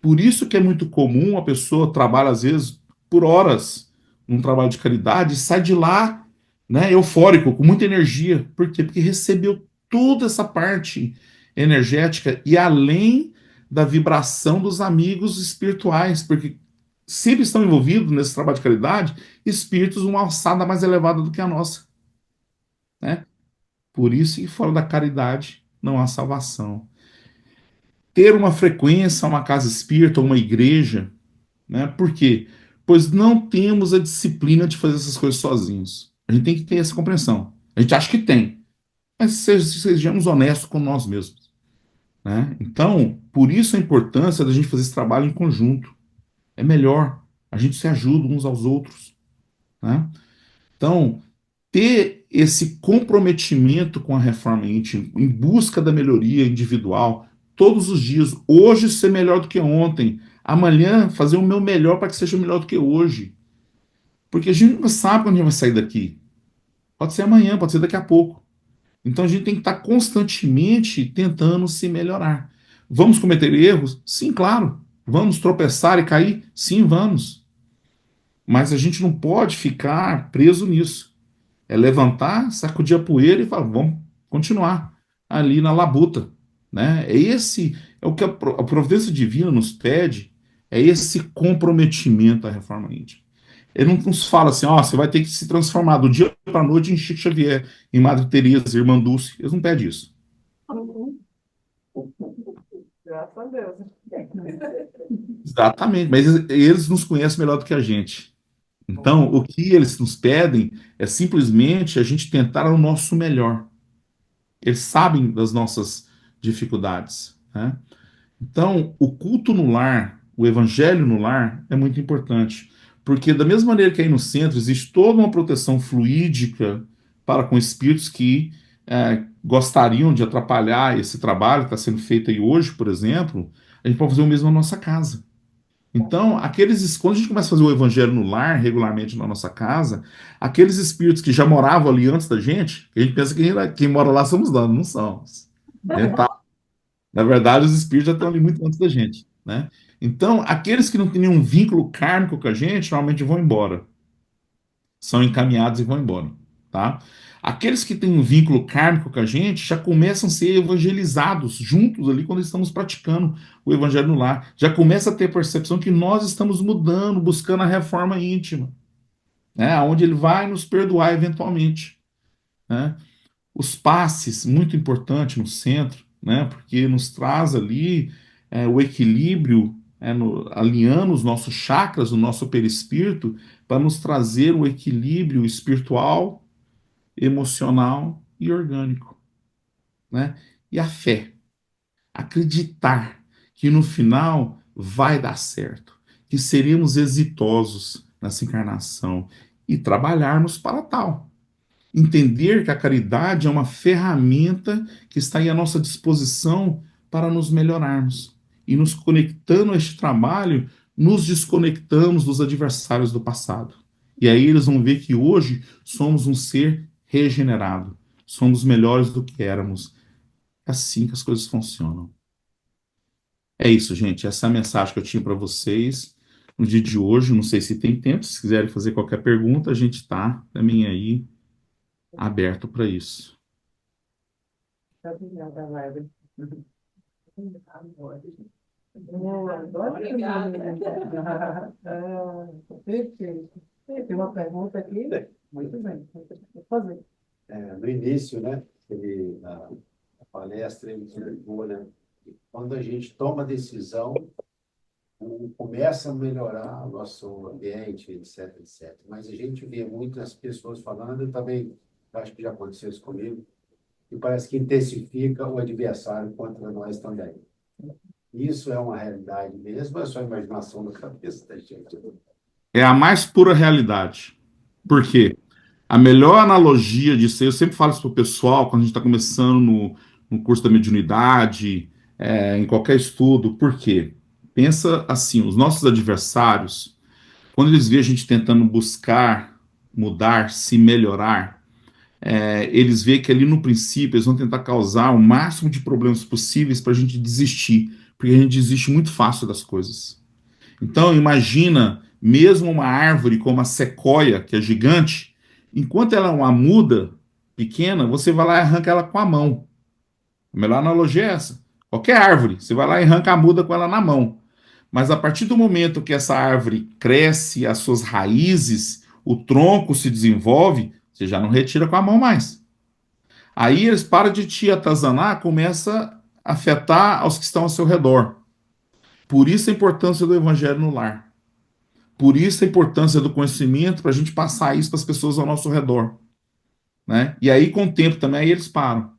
Por isso que é muito comum a pessoa trabalha, às vezes, por horas num trabalho de caridade e sai de lá, né, eufórico, com muita energia. Por quê? Porque recebeu toda essa parte energética e além da vibração dos amigos espirituais, porque sempre estão envolvidos nesse trabalho de caridade espíritos uma alçada mais elevada do que a nossa, né? Por isso que fora da caridade não há salvação. Ter uma frequência a uma casa espírita ou uma igreja, né? Por quê? Pois não temos a disciplina de fazer essas coisas sozinhos. A gente tem que ter essa compreensão. A gente acha que tem, mas sejamos honestos com nós mesmos, né? Então, por isso a importância da gente fazer esse trabalho em conjunto. É melhor, a gente se ajuda uns aos outros, né? Então, ter esse comprometimento com a reforma íntima, em busca da melhoria individual, todos os dias, hoje ser melhor do que ontem, amanhã fazer o meu melhor para que seja melhor do que hoje. Porque a gente nunca sabe quando a gente vai sair daqui. Pode ser amanhã, pode ser daqui a pouco. Então a gente tem que estar constantemente tentando se melhorar. Vamos cometer erros? Sim, claro. Vamos tropeçar e cair? Sim, vamos. Mas a gente não pode ficar preso nisso. É levantar, sacudir a poeira e falar, vamos continuar ali na labuta, né? Esse é o que a providência divina nos pede, é esse comprometimento à reforma íntima. Ele não nos fala assim, ó, você vai ter que se transformar do dia para a noite em Chico Xavier, em Madre Teresa, Irmã Dulce. Eles não pedem isso. Uhum. Graças a Deus. Exatamente, mas eles nos conhecem melhor do que a gente. Então, o que eles nos pedem é simplesmente a gente tentar o nosso melhor. Eles sabem das nossas dificuldades, né? Então, o culto no lar, o evangelho no lar é muito importante, porque da mesma maneira que aí no centro existe toda uma proteção fluídica para com espíritos que gostariam de atrapalhar esse trabalho que está sendo feito aí hoje, por exemplo, a gente pode fazer o mesmo na nossa casa. Então, quando a gente começa a fazer o evangelho no lar, regularmente na nossa casa, aqueles espíritos que já moravam ali antes da gente, que a gente pensa que quem mora lá somos nós, não somos. Na verdade, os espíritos já estão ali muito antes da gente, né? Então, aqueles que não têm nenhum vínculo kármico com a gente, normalmente vão embora. São encaminhados e vão embora, tá? Aqueles que têm um vínculo kármico com a gente já começam a ser evangelizados juntos ali quando estamos praticando o evangelho no lar. Já começa a ter a percepção que nós estamos mudando, buscando a reforma íntima, né? Onde ele vai nos perdoar eventualmente, né? Os passes, muito importante no centro, né? Porque nos traz ali o equilíbrio, alinhando os nossos chakras, o nosso perispírito, para nos trazer o equilíbrio espiritual, emocional e orgânico, né? E a fé, acreditar que no final vai dar certo, que seremos exitosos nessa encarnação e trabalharmos para tal. Entender que a caridade é uma ferramenta que está aí à nossa disposição para nos melhorarmos. e nos conectando a este trabalho, nos desconectamos dos adversários do passado. E aí eles vão ver que hoje somos um ser regenerado, somos melhores do que éramos. É assim que as coisas funcionam. É isso, gente. Essa é a mensagem que eu tinha para vocês no dia de hoje. Não sei se tem tempo. Se quiserem fazer qualquer pergunta, a gente está também aí aberto para isso. Obrigada, Bárbara. Perfeito. Tem uma pergunta aqui? Muito bem. Vou fazer. No início, né, a palestra, ele colocou, né, que quando a gente toma decisão, começa a melhorar o nosso ambiente, etc, etc. Mas a gente vê muitas pessoas falando, eu também acho que já aconteceu isso comigo, e parece que intensifica o adversário contra nós também. Isso é uma realidade mesmo, ou é só imaginação da cabeça da gente? É a mais pura realidade. Por quê? A melhor analogia disso, eu sempre falo isso para o pessoal, quando a gente está começando no curso da mediunidade, em qualquer estudo, por quê? Pensa assim, os nossos adversários, quando eles veem a gente tentando buscar, mudar, se melhorar, eles veem que ali no princípio eles vão tentar causar o máximo de problemas possíveis para a gente desistir, porque a gente desiste muito fácil das coisas. Então, imagina, mesmo uma árvore como a sequoia, que é gigante, enquanto ela é uma muda pequena, você vai lá e arranca ela com a mão. A melhor analogia é essa. Qualquer árvore, você vai lá e arranca a muda com ela na mão. Mas a partir do momento que essa árvore cresce, as suas raízes, o tronco se desenvolve, você já não retira com a mão mais. Aí eles param de te atazanar, começa a afetar aos que estão ao seu redor. Por isso a importância do evangelho no lar. Por isso a importância do conhecimento para a gente passar isso para as pessoas ao nosso redor, né? E aí com o tempo também aí eles param.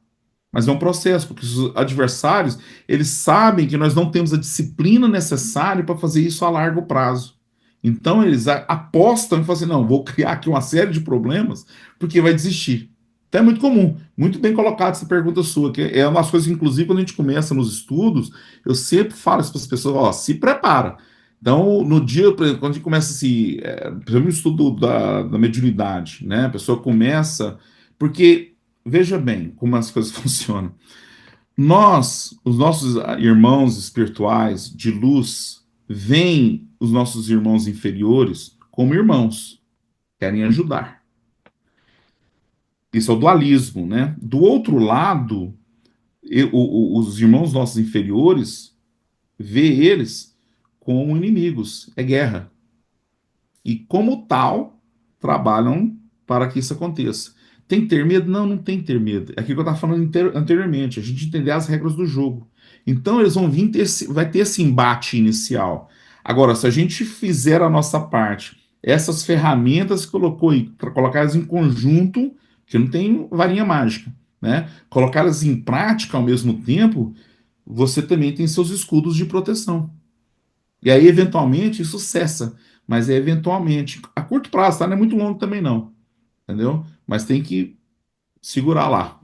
Mas é um processo, porque os adversários, eles sabem que nós não temos a disciplina necessária para fazer isso a largo prazo. Então eles apostam e falam assim, não, vou criar aqui uma série de problemas, porque vai desistir. Então é muito comum, muito bem colocado essa pergunta sua, que é uma das coisas que, inclusive, quando a gente começa nos estudos, eu sempre falo isso para as pessoas, ó, se prepara. Então, no dia, quando a gente começa por exemplo, o estudo da mediunidade, né, a pessoa começa, porque, veja bem como as coisas funcionam. Nós, os nossos irmãos espirituais de luz, veem os nossos irmãos inferiores como irmãos, querem ajudar. Isso é o dualismo, né? Do outro lado, os irmãos nossos inferiores vê eles como inimigos, é guerra. E como tal, trabalham para que isso aconteça. Tem que ter medo? Não, não tem que ter medo. É aquilo que eu estava falando anteriormente, a gente entender as regras do jogo. Então eles vão vir vai ter esse embate inicial. Agora, se a gente fizer a nossa parte, essas ferramentas que colocou aí, para colocá-las em conjunto, que não tem varinha mágica, né? Colocá-las em prática ao mesmo tempo, você também tem seus escudos de proteção. E aí, eventualmente, isso cessa. Mas é eventualmente. A curto prazo, tá? Não é muito longo também, não. Entendeu? Mas tem que segurar lá.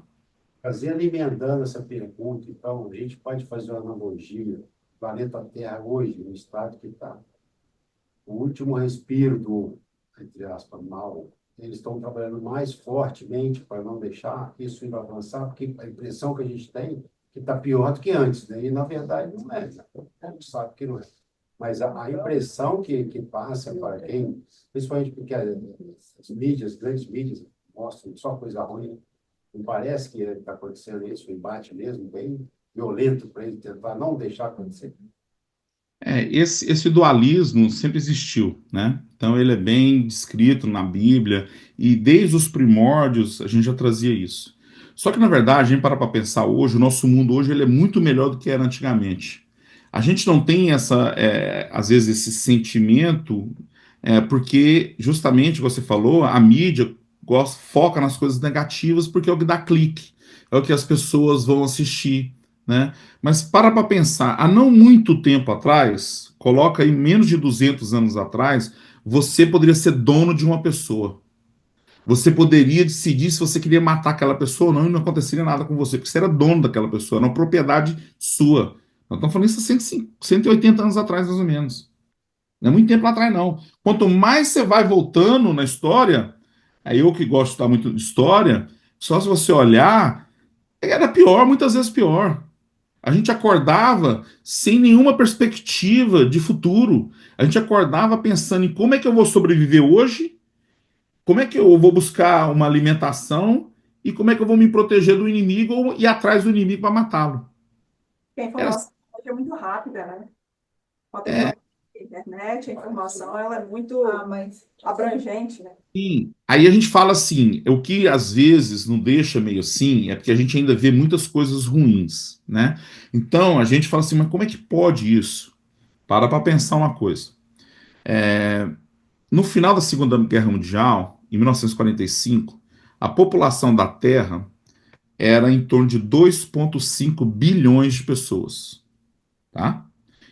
Fazendo e emendando essa pergunta, então, a gente pode fazer uma analogia. O planeta Terra hoje, no estado que está, o último respiro do, entre aspas, mal, eles estão trabalhando mais fortemente para não deixar isso ir avançar, porque a impressão que a gente tem é que está pior do que antes, né? E, na verdade, não é. Né? A gente sabe que não é. Mas a impressão que passa para quem, principalmente porque as mídias, grandes mídias, mostram só coisa ruim, não parece que está acontecendo isso, um embate mesmo, bem violento para ele tentar não deixar acontecer. Esse dualismo sempre existiu, né? Então ele é bem descrito na Bíblia e desde os primórdios a gente já trazia isso. Só que na verdade, a gente para pensar hoje, o nosso mundo hoje ele é muito melhor do que era antigamente. A gente não tem às vezes esse sentimento, porque justamente você falou, a mídia foca nas coisas negativas porque é o que dá clique, é o que as pessoas vão assistir, né? Mas para pensar, há não muito tempo atrás, coloca aí menos de 200 anos atrás, você poderia ser dono de uma pessoa. Você poderia decidir se você queria matar aquela pessoa ou não e não aconteceria nada com você, porque você era dono daquela pessoa, era uma propriedade sua. Nós estamos falando isso há 180 anos atrás, mais ou menos. Não é muito tempo lá atrás, não. Quanto mais você vai voltando na história, aí eu que gosto de estudar muito de história, só se você olhar, era pior, muitas vezes pior. A gente acordava sem nenhuma perspectiva de futuro. A gente acordava pensando em como é que eu vou sobreviver hoje, como é que eu vou buscar uma alimentação e como é que eu vou me proteger do inimigo ou ir atrás do inimigo para matá-lo. A Era informação hoje é muito rápida, né? Com a tecnologia, a internet, a informação, ela é muito abrangente, né? assim. Aí a gente fala assim, o que às vezes não deixa meio assim é porque a gente ainda vê muitas coisas ruins, né? Então a gente fala assim, mas como é que pode isso? Para pensar uma coisa. No final da Segunda Guerra Mundial, em 1945, a população da Terra era em torno de 2,5 bilhões de pessoas, tá?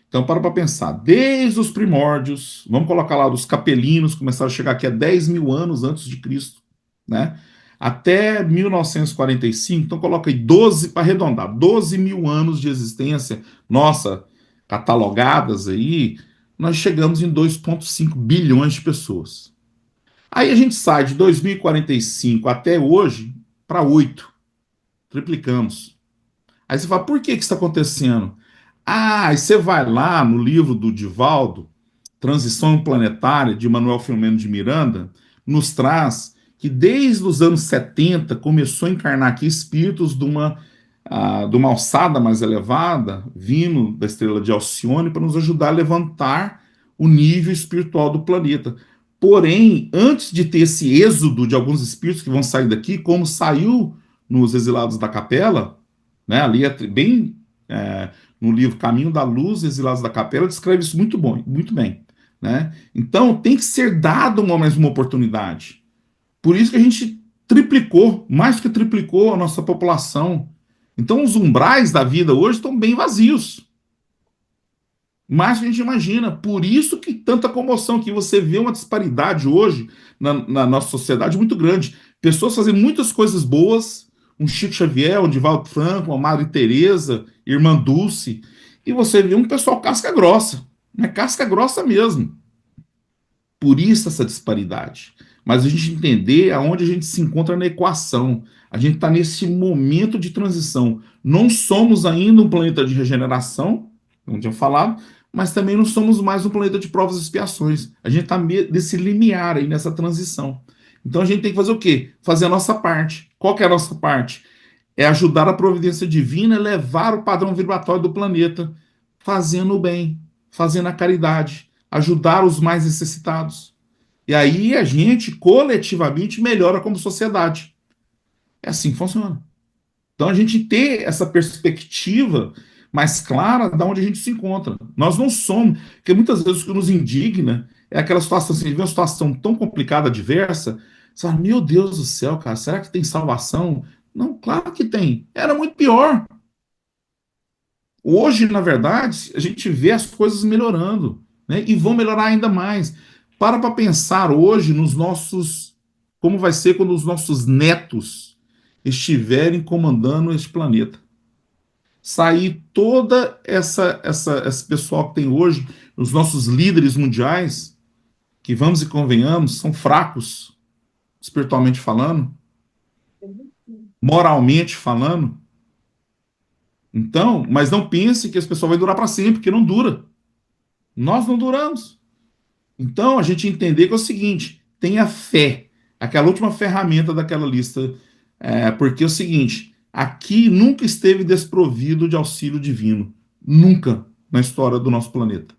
Então, para pensar, desde os primórdios, vamos colocar lá, dos capelinos, começaram a chegar aqui a 10 mil anos antes de Cristo, né? Até 1945, então coloca aí 12, para arredondar, 12 mil anos de existência, nossa, catalogadas aí, nós chegamos em 2,5 bilhões de pessoas. Aí a gente sai de 2045 até hoje para 8, triplicamos. Aí você fala, por que que isso está acontecendo? Ah, aí você vai lá no livro do Divaldo, Transição Planetária, de Manuel Filomeno de Miranda, nos traz que desde os anos 70 começou a encarnar aqui espíritos de uma alçada mais elevada, vindo da estrela de Alcione, para nos ajudar a levantar o nível espiritual do planeta. Porém, antes de ter esse êxodo de alguns espíritos que vão sair daqui, como saiu nos Exilados da Capela, né, ali é bem no livro Caminho da Luz, Exilados da Capela, descreve isso muito bom, muito bem. Né? Então tem que ser dado mais uma oportunidade. Por isso que a gente triplicou, mais que triplicou a nossa população. Então os umbrais da vida hoje estão bem vazios. Mais que a gente imagina. Por isso que tanta comoção, que você vê uma disparidade hoje na nossa sociedade muito grande. Pessoas fazendo muitas coisas boas, um Chico Xavier, um Divaldo Franco, uma Madre Teresa, Irmã Dulce, e você vê um pessoal casca grossa, né? Casca grossa mesmo. Por isso essa disparidade. Mas a gente entender aonde a gente se encontra na equação. A gente está nesse momento de transição. Não somos ainda um planeta de regeneração, como tinha falado, mas também não somos mais um planeta de provas e expiações. A gente está nesse limiar aí, nessa transição. Então a gente tem que fazer o quê? Fazer a nossa parte. Qual que é a nossa parte? É ajudar a providência divina a levar o padrão vibratório do planeta, fazendo o bem, fazendo a caridade, ajudar os mais necessitados. E aí a gente coletivamente melhora como sociedade. É assim que funciona. Então a gente ter essa perspectiva mais clara de onde a gente se encontra. Nós não somos, porque muitas vezes o que nos indigna é aquela situação, assim, uma situação tão complicada, diversa, você fala, meu Deus do céu, cara, será que tem salvação? Não, claro que tem. Era muito pior. Hoje, na verdade, a gente vê as coisas melhorando, né? E vão melhorar ainda mais. Para pensar hoje nos nossos, como vai ser quando os nossos netos estiverem comandando este planeta. Sair toda esse pessoal que tem hoje, os nossos líderes mundiais, que vamos e convenhamos, são fracos, espiritualmente falando, moralmente falando. Então, mas não pense que esse pessoal vai durar para sempre, porque não dura. Nós não duramos. Então, a gente entender que é o seguinte: tenha fé, aquela última ferramenta daquela lista, porque é o seguinte: aqui nunca esteve desprovido de auxílio divino, nunca na história do nosso planeta.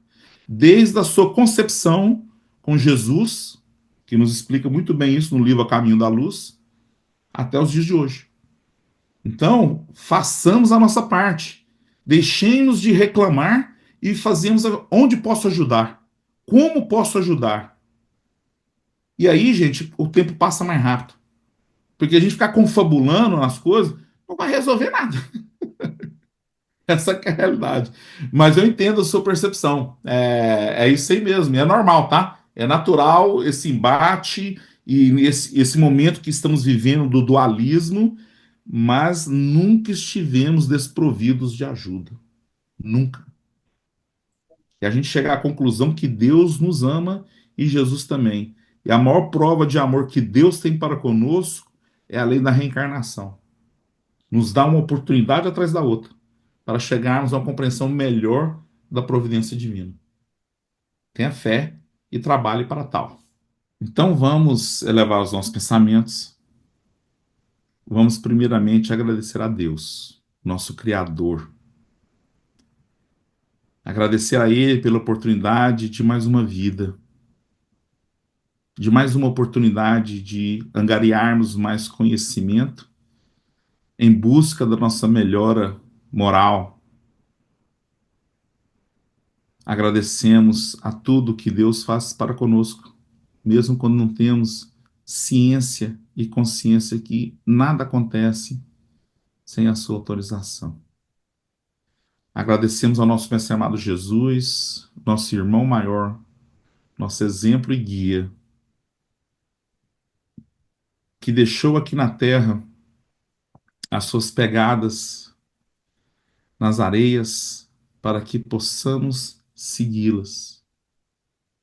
Desde a sua concepção com Jesus, que nos explica muito bem isso no livro A Caminho da Luz, até os dias de hoje. Então, façamos a nossa parte. Deixemos de reclamar e fazemos onde posso ajudar. Como posso ajudar? E aí, gente, o tempo passa mais rápido. Porque a gente ficar confabulando nas coisas não vai resolver nada. Essa que é a realidade. Mas eu entendo a sua percepção. É isso aí mesmo. É normal, tá? É natural esse embate e esse momento que estamos vivendo do dualismo, mas nunca estivemos desprovidos de ajuda. Nunca. E a gente chegar à conclusão que Deus nos ama e Jesus também. E a maior prova de amor que Deus tem para conosco é a lei da reencarnação. Nos dá uma oportunidade atrás da outra para chegarmos a uma compreensão melhor da providência divina. Tenha fé e trabalhe para tal. Então vamos elevar os nossos pensamentos. Vamos primeiramente agradecer a Deus, nosso Criador. Agradecer a Ele pela oportunidade de mais uma vida, de mais uma oportunidade de angariarmos mais conhecimento em busca da nossa melhora moral. Agradecemos a tudo que Deus faz para conosco, mesmo quando não temos ciência e consciência que nada acontece sem a sua autorização. Agradecemos ao nosso mestre amado Jesus, nosso irmão maior, nosso exemplo e guia, que deixou aqui na terra as suas pegadas nas areias para que possamos segui-las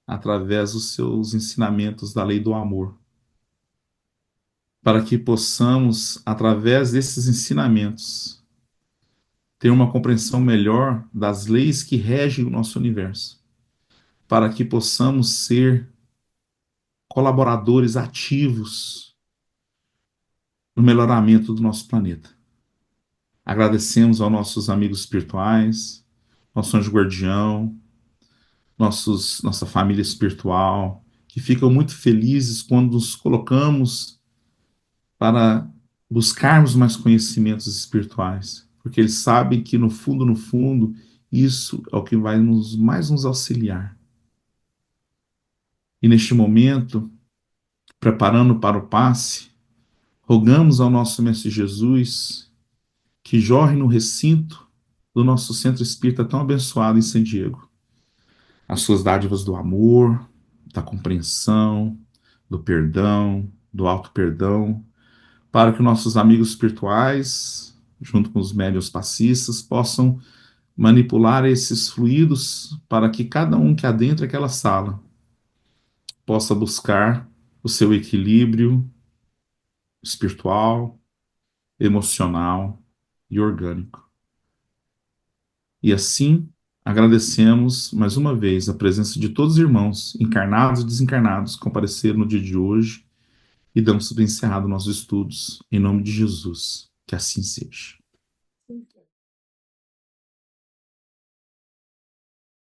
através dos seus ensinamentos da lei do amor, para que possamos, através desses ensinamentos, ter uma compreensão melhor das leis que regem o nosso universo, para que possamos ser colaboradores ativos no melhoramento do nosso planeta. Agradecemos aos nossos amigos espirituais, nosso anjo guardião, nossa família espiritual, que ficam muito felizes quando nos colocamos para buscarmos mais conhecimentos espirituais, porque eles sabem que no fundo, isso é o que vai mais nos auxiliar. E neste momento, preparando para o passe, rogamos ao nosso Mestre Jesus que jorre no recinto do nosso centro espírita tão abençoado em San Diego as suas dádivas do amor, da compreensão, do perdão, do auto-perdão, para que nossos amigos espirituais, junto com os médiuns passistas, possam manipular esses fluidos para que cada um que adentra aquela sala possa buscar o seu equilíbrio espiritual, emocional e orgânico. E assim, agradecemos mais uma vez a presença de todos os irmãos, encarnados e desencarnados, que compareceram no dia de hoje e damos por encerrado nossos estudos. Em nome de Jesus, que assim seja.